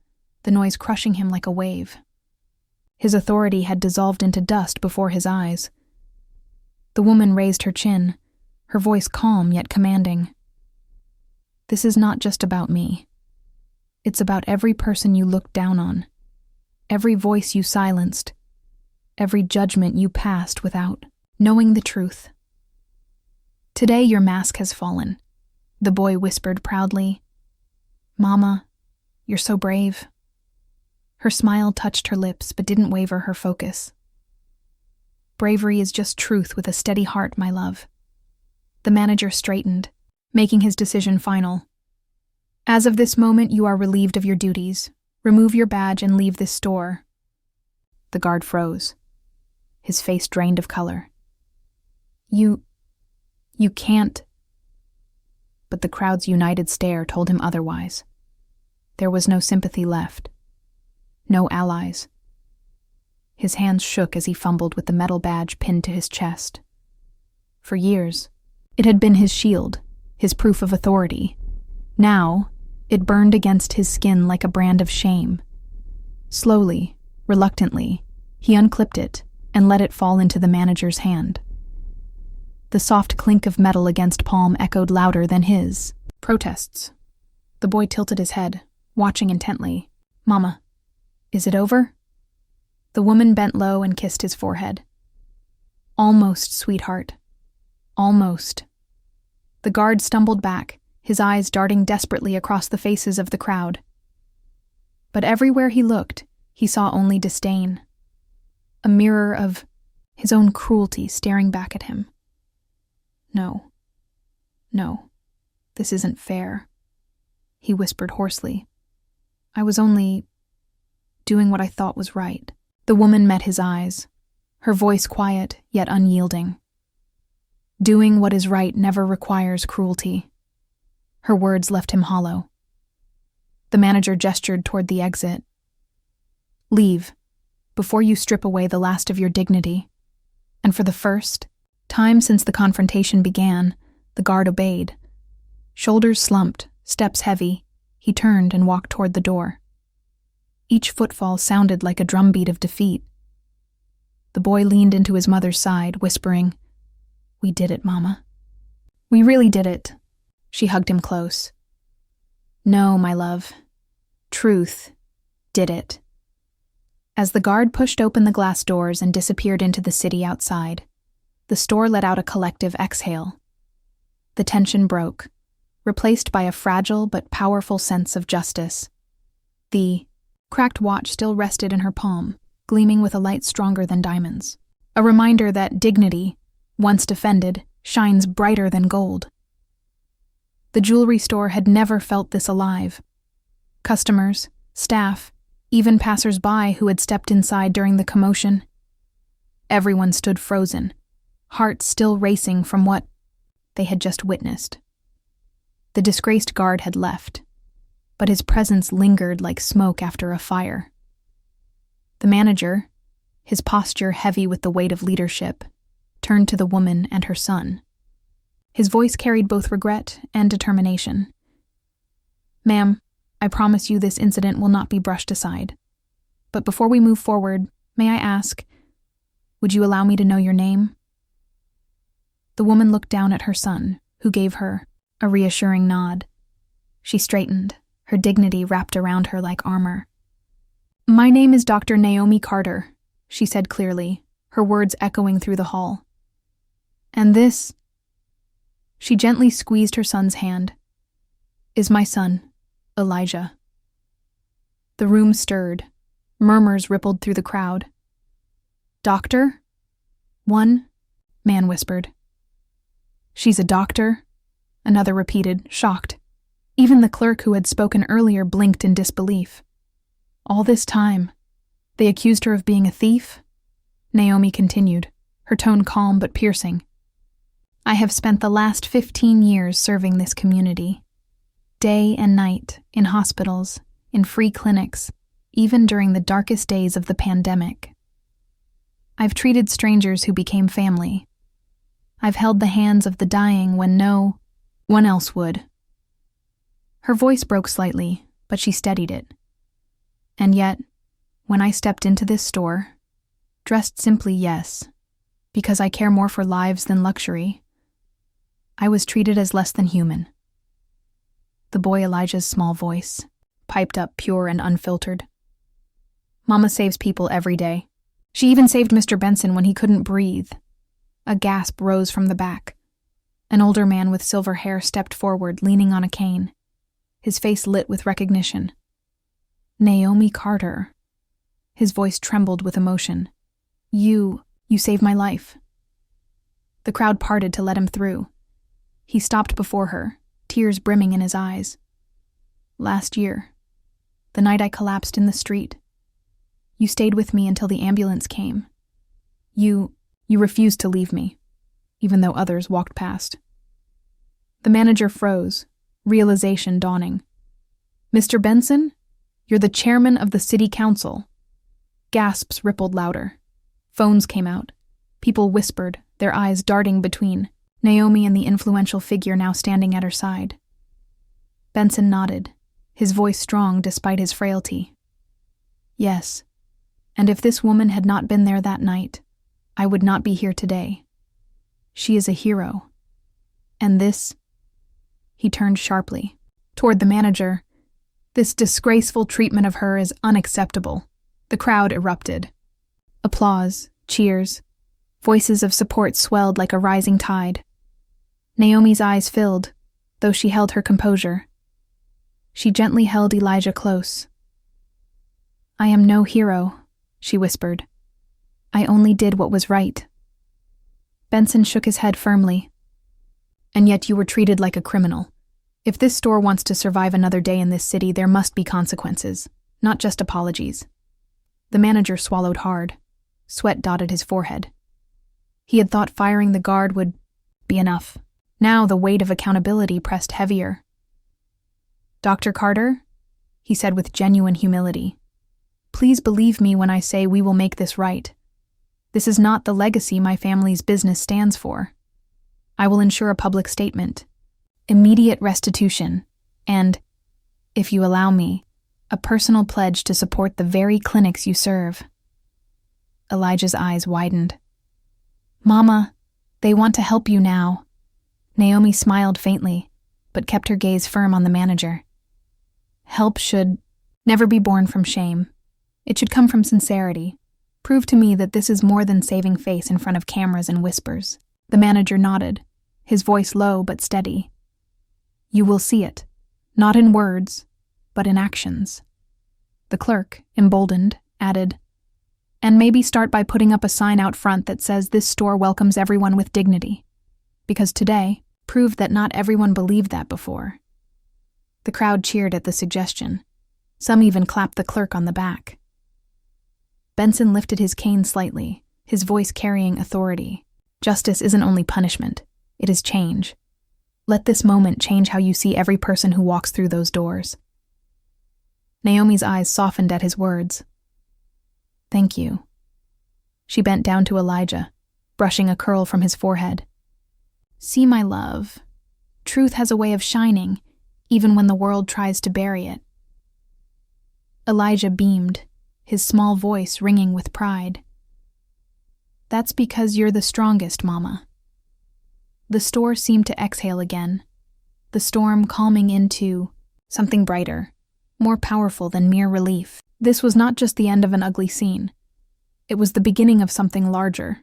the noise crushing him like a wave. His authority had dissolved into dust before his eyes. The woman raised her chin, her voice calm yet commanding. "This is not just about me. It's about every person you looked down on, every voice you silenced, every judgment you passed without knowing the truth. Today your mask has fallen," the boy whispered proudly. "Mama, you're so brave." Her smile touched her lips but didn't waver her focus. "Bravery is just truth with a steady heart, my love." The manager straightened, making his decision final. "As of this moment, you are relieved of your duties. Remove your badge and leave this store." The guard froze. His face drained of color. You can't." But the crowd's united stare told him otherwise. There was no sympathy left. No allies. His hands shook as he fumbled with the metal badge pinned to his chest. For years, it had been his shield, his proof of authority. Now, it burned against his skin like a brand of shame. Slowly, reluctantly, he unclipped it and let it fall into the manager's hand. The soft clink of metal against palm echoed louder than his protests. The boy tilted his head, watching intently. "Mama, is it over?" The woman bent low and kissed his forehead. "Almost, sweetheart. Almost." The guard stumbled back, his eyes darting desperately across the faces of the crowd. But everywhere he looked, he saw only disdain. A mirror of his own cruelty staring back at him. No, this isn't fair," he whispered hoarsely. "I was only doing what I thought was right." The woman met his eyes, her voice quiet yet unyielding. "Doing what is right never requires cruelty." Her words left him hollow. The manager gestured toward the exit. "Leave, before you strip away the last of your dignity." And for the first time since the confrontation began, the guard obeyed. Shoulders slumped, steps heavy, he turned and walked toward the door. Each footfall sounded like a drumbeat of defeat. The boy leaned into his mother's side, whispering, "We did it, Mama. We really did it." She hugged him close. "No, my love. Truth did it." As the guard pushed open the glass doors and disappeared into the city outside, the store let out a collective exhale. The tension broke, replaced by a fragile but powerful sense of justice. The cracked watch still rested in her palm, gleaming with a light stronger than diamonds. A reminder that dignity, once defended, shines brighter than gold. The jewelry store had never felt this alive. Customers, staff, even passers-by who had stepped inside during the commotion. Everyone stood frozen, hearts still racing from what they had just witnessed. The disgraced guard had left, but his presence lingered like smoke after a fire. The manager, his posture heavy with the weight of leadership, turned to the woman and her son. His voice carried both regret and determination. "Ma'am, I promise you this incident will not be brushed aside. But before we move forward, may I ask, would you allow me to know your name?" The woman looked down at her son, who gave her a reassuring nod. She straightened, her dignity wrapped around her like armor. "My name is Dr. Naomi Carter," she said clearly, her words echoing through the hall. "And this," she gently squeezed her son's hand, "is my son, Elijah." The room stirred. Murmurs rippled through the crowd. "Doctor?" One man whispered. "She's a doctor?" Another repeated, shocked. Even the clerk who had spoken earlier blinked in disbelief. "All this time, they accused her of being a thief?" Naomi continued, her tone calm but piercing. "I have spent the last 15 years serving this community. Day and night, in hospitals, in free clinics, even during the darkest days of the pandemic. I've treated strangers who became family. I've held the hands of the dying when no one else would." Her voice broke slightly, but she steadied it. "And yet, when I stepped into this store, dressed simply, yes, because I care more for lives than luxury, I was treated as less than human." The boy Elijah's small voice piped up pure and unfiltered. "Mama saves people every day. She even saved Mr. Benson when he couldn't breathe." A gasp rose from the back. An older man with silver hair stepped forward, leaning on a cane, his face lit with recognition. "Naomi Carter." His voice trembled with emotion. You saved my life." The crowd parted to let him through. He stopped before her, tears brimming in his eyes. "Last year, the night I collapsed in the street, you stayed with me until the ambulance came. You refused to leave me, even though others walked past." The manager froze, realization dawning. "Mr. Benson, you're the chairman of the city council." Gasps rippled louder. Phones came out. People whispered, their eyes darting between Naomi and the influential figure now standing at her side. Benson nodded, his voice strong despite his frailty. "Yes, and if this woman had not been there that night, I would not be here today. She is a hero. And this," he turned sharply toward the manager, "this disgraceful treatment of her is unacceptable." The crowd erupted. Applause, cheers, voices of support swelled like a rising tide. Naomi's eyes filled, though she held her composure. She gently held Elijah close. "I am no hero," she whispered. "I only did what was right." Benson shook his head firmly. "And yet you were treated like a criminal. If this store wants to survive another day in this city, there must be consequences, not just apologies." The manager swallowed hard. Sweat dotted his forehead. He had thought firing the guard would be enough. Now the weight of accountability pressed heavier. "Dr. Carter," he said with genuine humility, "please believe me when I say we will make this right. This is not the legacy my family's business stands for. I will ensure a public statement, immediate restitution, and, if you allow me, a personal pledge to support the very clinics you serve." Elijah's eyes widened. "Mama, they want to help you now." Naomi smiled faintly, but kept her gaze firm on the manager. "Help should never be born from shame. It should come from sincerity. Prove to me that this is more than saving face in front of cameras and whispers." The manager nodded, his voice low but steady. "You will see it, not in words, but in actions." The clerk, emboldened, added, "And maybe start by putting up a sign out front that says this store welcomes everyone with dignity. Because today proved that not everyone believed that before." The crowd cheered at the suggestion. Some even clapped the clerk on the back. Benson lifted his cane slightly, his voice carrying authority. "Justice isn't only punishment, it is change. Let this moment change how you see every person who walks through those doors." Naomi's eyes softened at his words. "Thank you." She bent down to Elijah, brushing a curl from his forehead. "See, my love, truth has a way of shining, even when the world tries to bury it." Elijah beamed, his small voice ringing with pride. That's because you're the strongest, Mama. The store seemed to exhale again, the storm calming into something brighter, more powerful than mere relief. This was not just the end of an ugly scene. It was the beginning of something larger.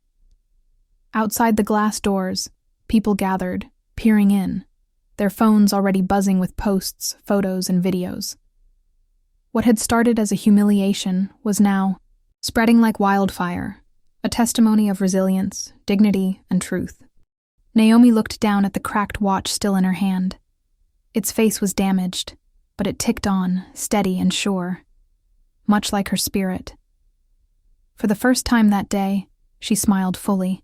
Outside the glass doors, people gathered, peering in, their phones already buzzing with posts, photos, and videos. What had started as a humiliation was now spreading like wildfire, a testimony of resilience, dignity, and truth. Naomi looked down at the cracked watch still in her hand. Its face was damaged, but it ticked on, steady and sure, much like her spirit. For the first time that day, she smiled fully.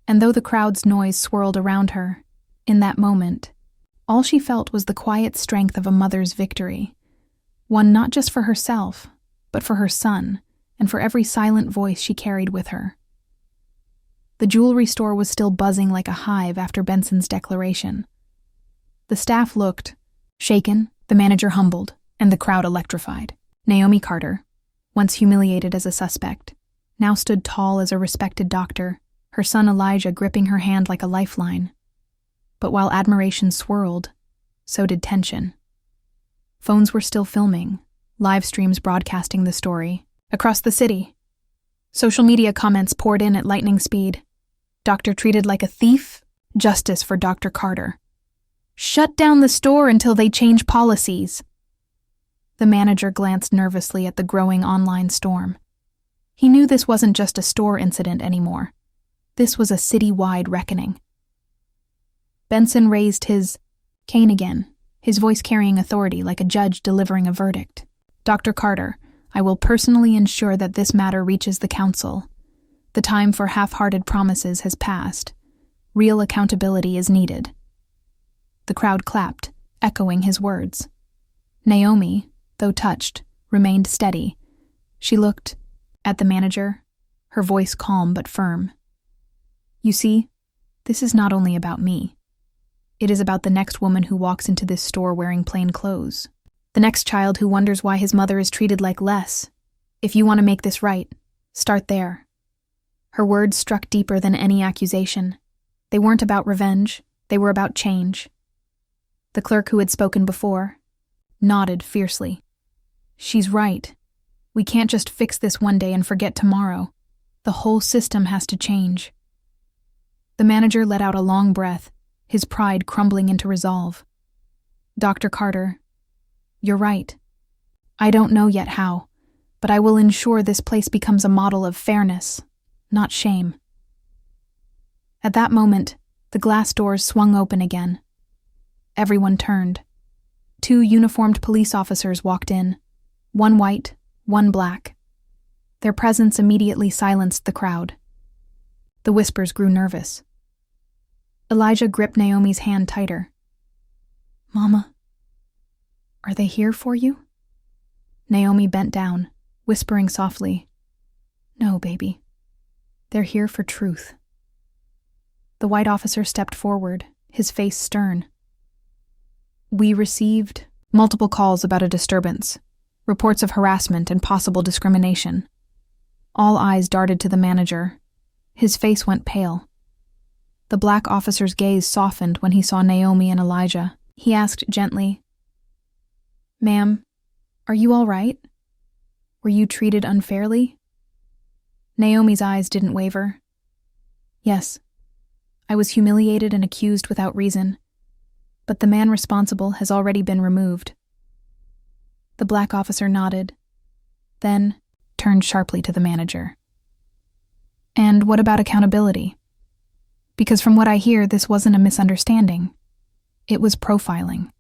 And though the crowd's noise swirled around her, in that moment, all she felt was the quiet strength of a mother's victory, one not just for herself, but for her son, and for every silent voice she carried with her. The jewelry store was still buzzing like a hive after Benson's declaration. The staff looked shaken, the manager humbled, and the crowd electrified. Naomi Carter, once humiliated as a suspect, now stood tall as a respected doctor, her son Elijah gripping her hand like a lifeline. But while admiration swirled, so did tension. Phones were still filming, live streams broadcasting the story. Across the city, social media comments poured in at lightning speed. Doctor treated like a thief? Justice for Dr. Carter. Shut down the store until they change policies. The manager glanced nervously at the growing online storm. He knew this wasn't just a store incident anymore. This was a city-wide reckoning. Benson raised his cane again, his voice carrying authority like a judge delivering a verdict. Dr. Carter, I will personally ensure that this matter reaches the council. The time for half-hearted promises has passed. Real accountability is needed. The crowd clapped, echoing his words. Naomi, though touched, remained steady. She looked at the manager, her voice calm but firm. You see, this is not only about me. It is about the next woman who walks into this store wearing plain clothes. The next child who wonders why his mother is treated like less. If you want to make this right, start there. Her words struck deeper than any accusation. They weren't about revenge, they were about change. The clerk who had spoken before nodded fiercely. She's right. We can't just fix this one day and forget tomorrow. The whole system has to change. The manager let out a long breath, his pride crumbling into resolve. Dr. Carter, you're right. I don't know yet how, but I will ensure this place becomes a model of fairness, not shame. At that moment, the glass doors swung open again. Everyone turned. 2 uniformed police officers walked in, one white, one black. Their presence immediately silenced the crowd. The whispers grew nervous. Elijah gripped Naomi's hand tighter. Mama, are they here for you? Naomi bent down, whispering softly. No, baby. They're here for truth. The white officer stepped forward, his face stern. We received multiple calls about a disturbance, reports of harassment and possible discrimination. All eyes darted to the manager. His face went pale. The black officer's gaze softened when he saw Naomi and Elijah. He asked gently, Ma'am, are you all right? Were you treated unfairly? Naomi's eyes didn't waver. Yes, I was humiliated and accused without reason, but the man responsible has already been removed. The black officer nodded, then turned sharply to the manager. And what about accountability? Because from what I hear, this wasn't a misunderstanding. It was profiling.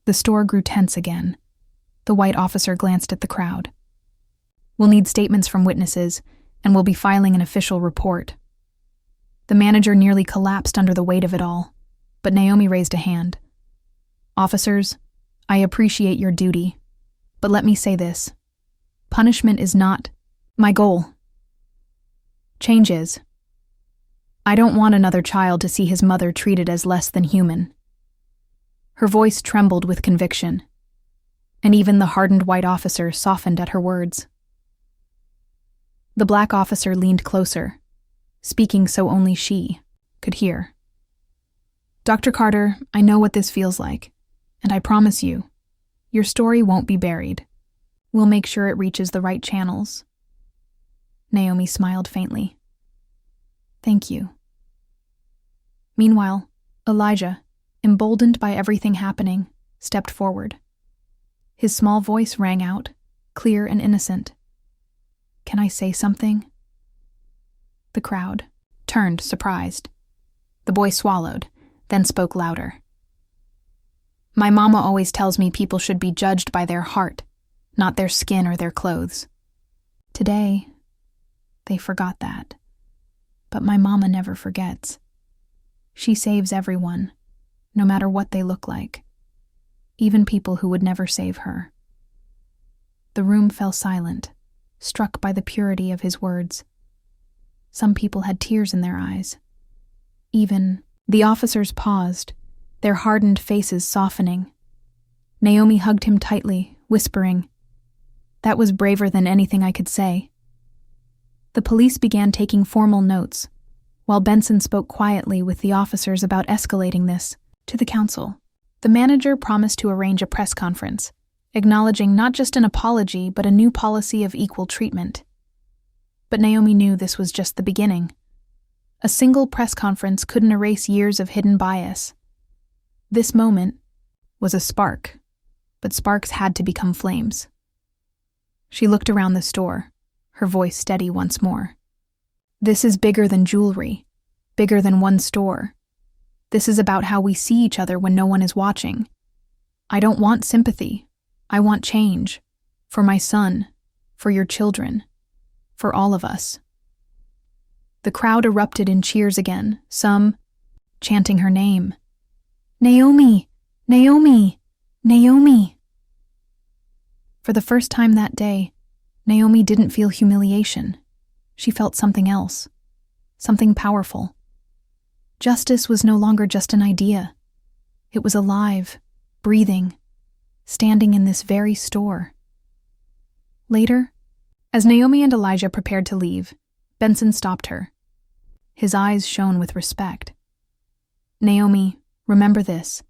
The store grew tense again. The white officer glanced at the crowd. We'll need statements from witnesses, and we'll be filing an official report. The manager nearly collapsed under the weight of it all, but Naomi raised a hand. Officers, I appreciate your duty, but let me say this. Punishment is not my goal. Change is. I don't want another child to see his mother treated as less than human. Her voice trembled with conviction. and even the hardened white officer softened at her words. The black officer leaned closer, speaking so only she could hear. "Dr. Carter, I know what this feels like, and I promise you, your story won't be buried. We'll make sure it reaches the right channels." Naomi smiled faintly. "Thank you." Meanwhile, Elijah, emboldened by everything happening, stepped forward. His small voice rang out, clear and innocent. "Can I say something?" The crowd turned, surprised. The boy swallowed, then spoke louder. "My mama always tells me people should be judged by their heart, not their skin or their clothes. Today, they forgot that. But my mama never forgets. She saves everyone, no matter what they look like, even people who would never save her." The room fell silent, struck by the purity of his words. Some people had tears in their eyes. Even the officers paused, their hardened faces softening. Naomi hugged him tightly, whispering, "That was braver than anything I could say." The police began taking formal notes, while Benson spoke quietly with the officers about escalating this to the council. The manager promised to arrange a press conference, acknowledging not just an apology but a new policy of equal treatment. But Naomi knew this was just the beginning. A single press conference couldn't erase years of hidden bias. This moment was a spark, but sparks had to become flames. She looked around the store, her voice steady once more. "This is bigger than jewelry, bigger than one store. This is about how we see each other when no one is watching. I don't want sympathy. I want change. For my son, for your children, for all of us." The crowd erupted in cheers again, some chanting her name. "Naomi! Naomi! Naomi!" For the first time that day, Naomi didn't feel humiliation. She felt something else, something powerful. Justice was no longer just an idea. It was alive, breathing, standing in this very store. Later, as Naomi and Elijah prepared to leave, Benson stopped her. His eyes shone with respect. "Naomi, remember this.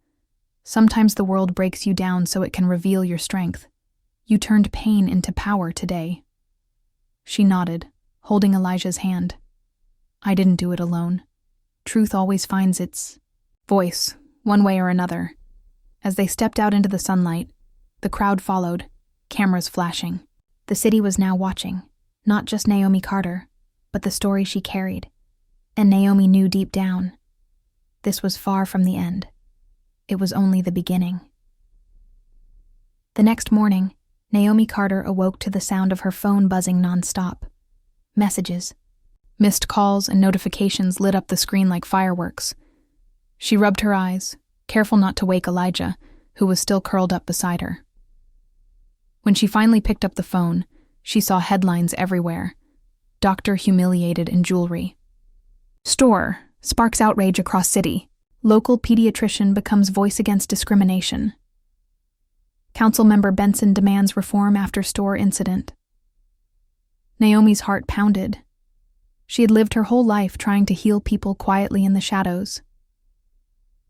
Sometimes the world breaks you down so it can reveal your strength. You turned pain into power today." She nodded, holding Elijah's hand. "I didn't do it alone. Truth always finds its voice, one way or another." As they stepped out into the sunlight, the crowd followed, cameras flashing. The city was now watching, not just Naomi Carter, but the story she carried. And Naomi knew deep down, this was far from the end. It was only the beginning. The next morning, Naomi Carter awoke to the sound of her phone buzzing nonstop. Messages, missed calls, and notifications lit up the screen like fireworks. She rubbed her eyes, careful not to wake Elijah, who was still curled up beside her. When she finally picked up the phone, she saw headlines everywhere. "Doctor humiliated in jewelry." "Store sparks outrage across city. Local pediatrician becomes voice against discrimination." Councilmember Benson demands reform after store incident. Naomi's heart pounded. She had lived her whole life trying to heal people quietly in the shadows.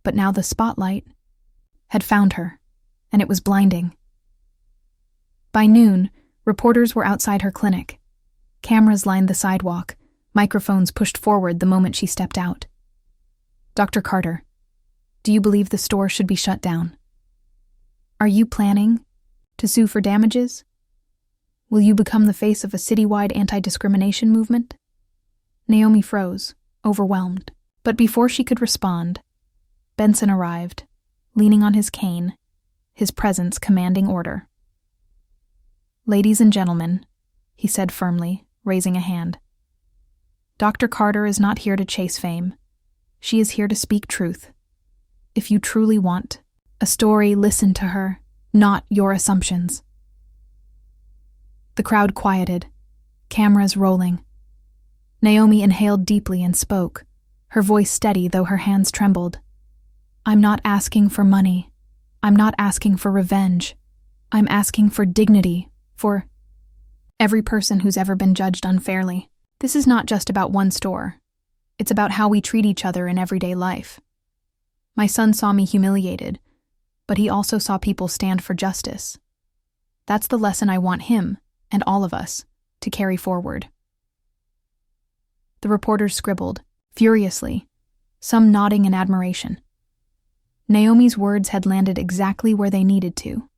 But now the spotlight had found her, and it was blinding. By noon, reporters were outside her clinic. Cameras lined the sidewalk, microphones pushed forward the moment she stepped out. "Dr. Carter, do you believe the store should be shut down? Are you planning to sue for damages? Will you become the face of a citywide anti-discrimination movement?" Naomi froze, overwhelmed. But before she could respond, Benson arrived, leaning on his cane, his presence commanding order. "Ladies and gentlemen," he said firmly, raising a hand. "Dr. Carter is not here to chase fame. She is here to speak truth. If you truly want a story, listen to her, not your assumptions." The crowd quieted, cameras rolling. Naomi inhaled deeply and spoke, her voice steady though her hands trembled. "I'm not asking for money. I'm not asking for revenge. I'm asking for dignity, for every person who's ever been judged unfairly. This is not just about one store. It's about how we treat each other in everyday life. My son saw me humiliated, but he also saw people stand for justice. That's the lesson I want him, and all of us, to carry forward. The reporters scribbled, furiously, some nodding in admiration. Naomi's words had landed exactly where they needed to.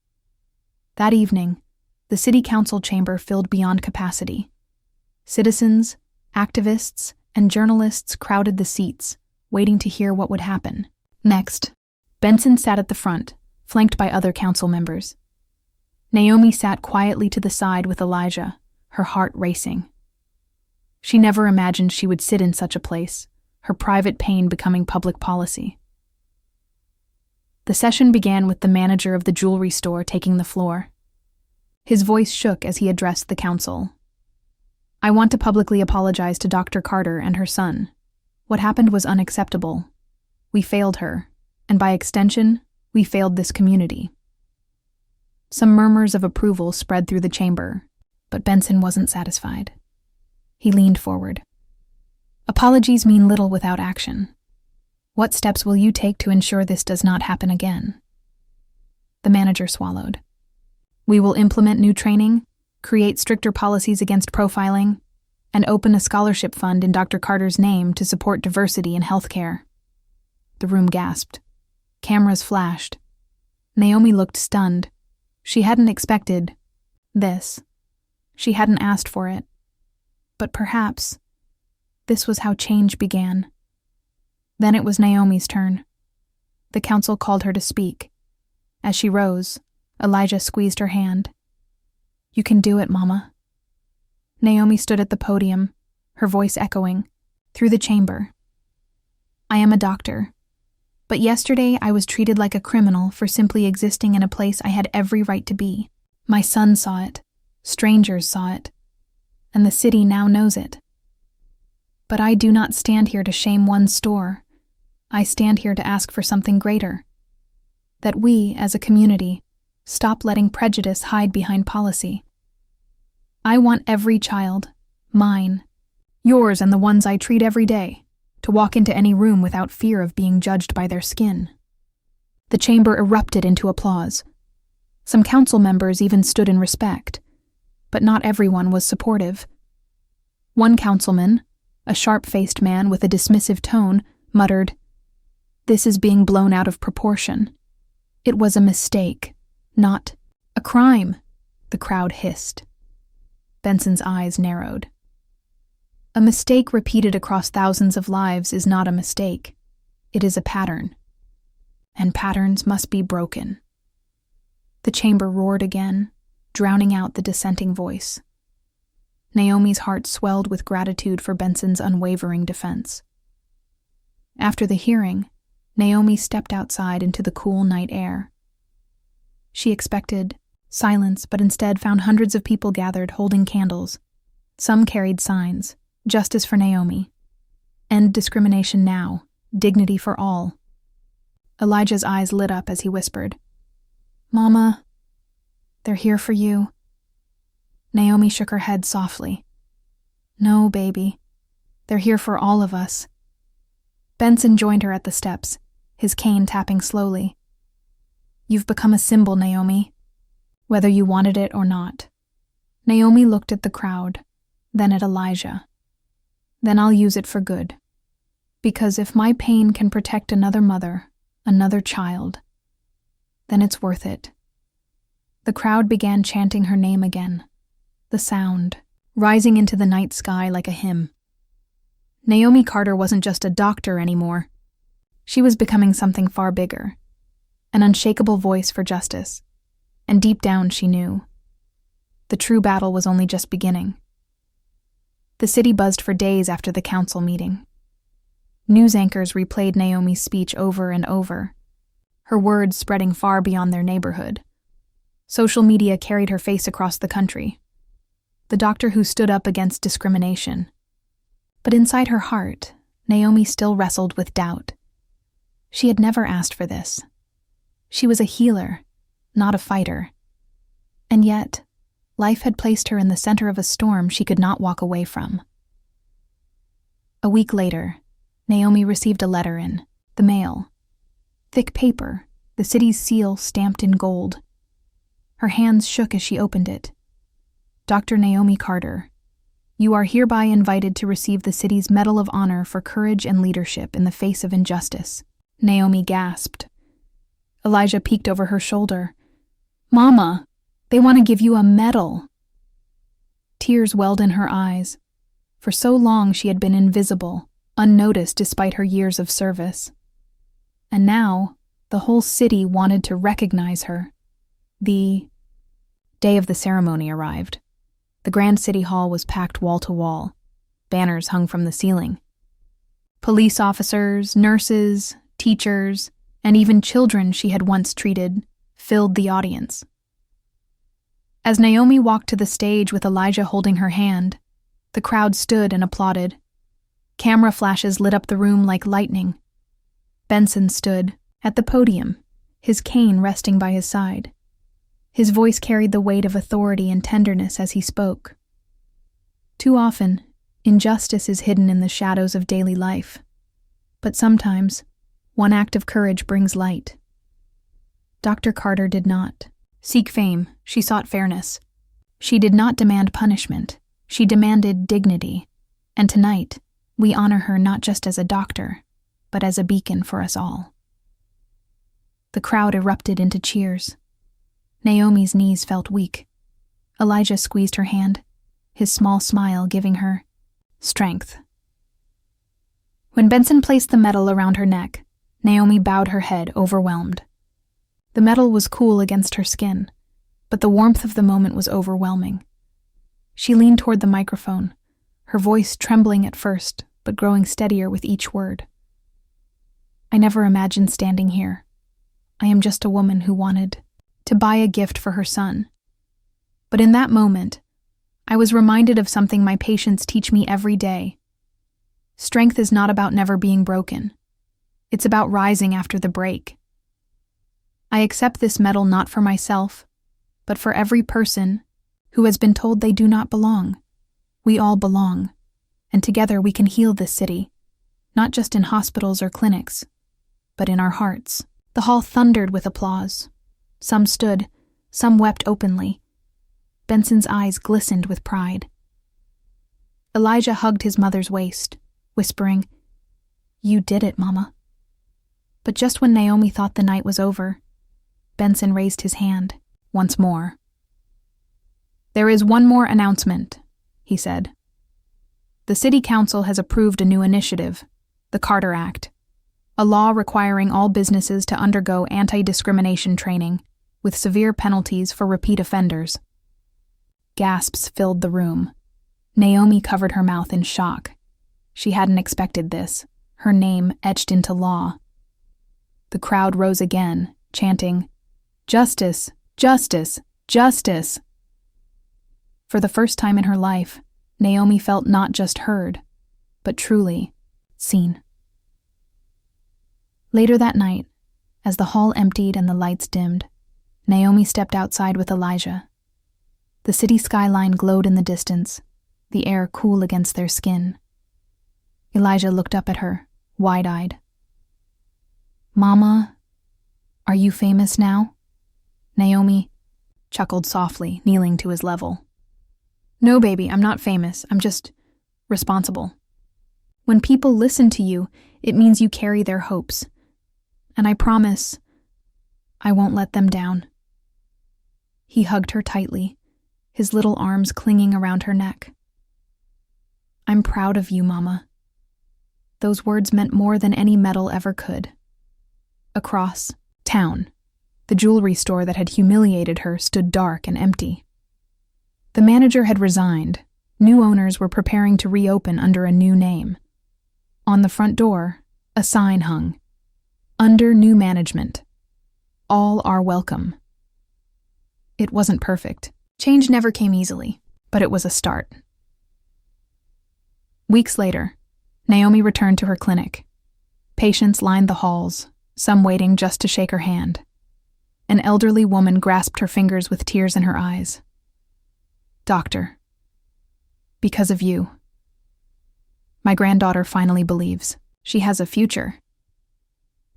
That evening, the city council chamber filled beyond capacity. Citizens, activists, and journalists crowded the seats, waiting to hear what would happen. Next, Benson sat at the front, flanked by other council members. Naomi sat quietly to the side with Elijah, her heart racing. She never imagined she would sit in such a place, her private pain becoming public policy. The session began with the manager of the jewelry store taking the floor. His voice shook as he addressed the council. I want to publicly apologize to Dr. Carter and her son. What happened was unacceptable. We failed her, and by extension, we failed this community. Some murmurs of approval spread through the chamber, but Benson wasn't satisfied. He leaned forward. Apologies mean little without action. What steps will you take to ensure this does not happen again? The manager swallowed. We will implement new training, create stricter policies against profiling, and open a scholarship fund in Dr. Carter's name to support diversity in healthcare. The room gasped. Cameras flashed. Naomi looked stunned. She hadn't expected this. She hadn't asked for it. But perhaps this was how change began. Then it was Naomi's turn. The council called her to speak. As she rose, Elijah squeezed her hand. You can do it, Mama. Naomi stood at the podium, her voice echoing through the chamber. I am a doctor, but yesterday I was treated like a criminal for simply existing in a place I had every right to be. My son saw it, strangers saw it, and the city now knows it. But I do not stand here to shame one store. I stand here to ask for something greater. That we, as a community, stop letting prejudice hide behind policy. I want every child, mine, yours and the ones I treat every day, to walk into any room without fear of being judged by their skin. The chamber erupted into applause. Some council members even stood in respect, but not everyone was supportive. One councilman, a sharp-faced man with a dismissive tone, muttered, "This is being blown out of proportion. It was a mistake, not a crime," the crowd hissed. Benson's eyes narrowed. A mistake repeated across thousands of lives is not a mistake. It is a pattern. And patterns must be broken. The chamber roared again, drowning out the dissenting voice. Naomi's heart swelled with gratitude for Benson's unwavering defense. After the hearing, Naomi stepped outside into the cool night air. She expected silence, but instead found hundreds of people gathered holding candles. Some carried signs, "Justice for Naomi," "End discrimination now, dignity for all." Elijah's eyes lit up as he whispered, "Mama, they're here for you." Naomi shook her head softly. "No, baby, they're here for all of us." Benson joined her at the steps, his cane tapping slowly. "You've become a symbol, Naomi, whether you wanted it or not." Naomi looked at the crowd, then at Elijah. "Then I'll use it for good. Because if my pain can protect another mother, another child, then it's worth it." The crowd began chanting her name again, the sound rising into the night sky like a hymn. Naomi Carter wasn't just a doctor anymore. She was becoming something far bigger, an unshakable voice for justice. And deep down she knew. The true battle was only just beginning. The city buzzed for days after the council meeting. News anchors replayed Naomi's speech over and over, her words spreading far beyond their neighborhood. Social media carried her face across the country. The doctor who stood up against discrimination. But inside her heart, Naomi still wrestled with doubt. She had never asked for this. She was a healer, not a fighter. And yet, life had placed her in the center of a storm she could not walk away from. A week later, Naomi received a letter in the mail. Thick paper, the city's seal stamped in gold. Her hands shook as she opened it. Dr. Naomi Carter, you are hereby invited to receive the city's Medal of Honor for courage and leadership in the face of injustice. Naomi gasped. Elijah peeked over her shoulder. Mama, they want to give you a medal. Tears welled in her eyes. For so long she had been invisible, unnoticed despite her years of service. And now, the whole city wanted to recognize her. The day of the ceremony arrived. The Grand City Hall was packed wall to wall. Banners hung from the ceiling. Police officers, nurses, teachers, and even children she had once treated filled the audience. As Naomi walked to the stage with Elijah holding her hand, the crowd stood and applauded. Camera flashes lit up the room like lightning. Benson stood at the podium, his cane resting by his side. His voice carried the weight of authority and tenderness as he spoke. Too often, injustice is hidden in the shadows of daily life. But sometimes, one act of courage brings light. Dr. Carter did not seek fame, she sought fairness. She did not demand punishment, she demanded dignity. And tonight, we honor her not just as a doctor, but as a beacon for us all. The crowd erupted into cheers. Naomi's knees felt weak. Elijah squeezed her hand, his small smile giving her strength. When Benson placed the medal around her neck, Naomi bowed her head, overwhelmed. The medal was cool against her skin, but the warmth of the moment was overwhelming. She leaned toward the microphone, her voice trembling at first, but growing steadier with each word. I never imagined standing here. I am just a woman who wanted to buy a gift for her son. But in that moment, I was reminded of something my patients teach me every day. Strength is not about never being broken. It's about rising after the break. I accept this medal not for myself, but for every person who has been told they do not belong. We all belong, and together we can heal this city, not just in hospitals or clinics, but in our hearts. The hall thundered with applause. Some stood, some wept openly. Benson's eyes glistened with pride. Elijah hugged his mother's waist, whispering, "You did it, Mama." But just when Naomi thought the night was over, Benson raised his hand once more. "There is one more announcement," he said. "The City Council has approved a new initiative, the Carter Act, a law requiring all businesses to undergo anti-discrimination training with severe penalties for repeat offenders." Gasps filled the room. Naomi covered her mouth in shock. She hadn't expected this, her name etched into law. The crowd rose again, chanting, "Justice! Justice! Justice!" For the first time in her life, Naomi felt not just heard, but truly seen. Later that night, as the hall emptied and the lights dimmed, Naomi stepped outside with Elijah. The city skyline glowed in the distance, the air cool against their skin. Elijah looked up at her, wide-eyed. "Mama, are you famous now?" Naomi chuckled softly, kneeling to his level. "No, baby, I'm not famous. I'm just responsible. When people listen to you, it means you carry their hopes. And I promise I won't let them down." He hugged her tightly, his little arms clinging around her neck. "I'm proud of you, Mama." Those words meant more than any medal ever could. Across town, the jewelry store that had humiliated her stood dark and empty. The manager had resigned. New owners were preparing to reopen under a new name. On the front door, a sign hung, "Under new management. All are welcome." It wasn't perfect. Change never came easily, but it was a start. Weeks later, Naomi returned to her clinic. Patients lined the halls, some waiting just to shake her hand. An elderly woman grasped her fingers with tears in her eyes. "Doctor, because of you, my granddaughter finally believes she has a future."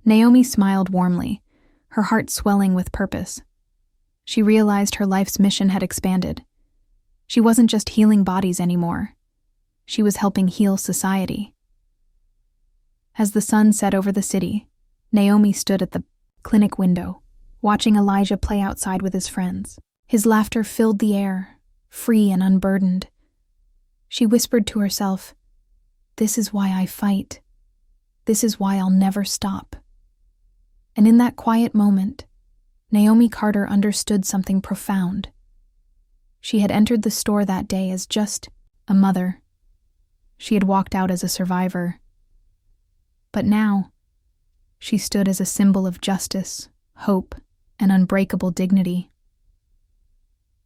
Naomi smiled warmly, her heart swelling with purpose. She realized her life's mission had expanded. She wasn't just healing bodies anymore. She was helping heal society. As the sun set over the city, Naomi stood at the clinic window, watching Elijah play outside with his friends. His laughter filled the air, free and unburdened. She whispered to herself, "This is why I fight. This is why I'll never stop." And in that quiet moment, Naomi Carter understood something profound. She had entered the store that day as just a mother. She had walked out as a survivor. But now, she stood as a symbol of justice, hope, and unbreakable dignity.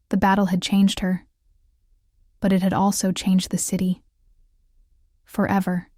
The battle had changed her, but it had also changed the city. Forever.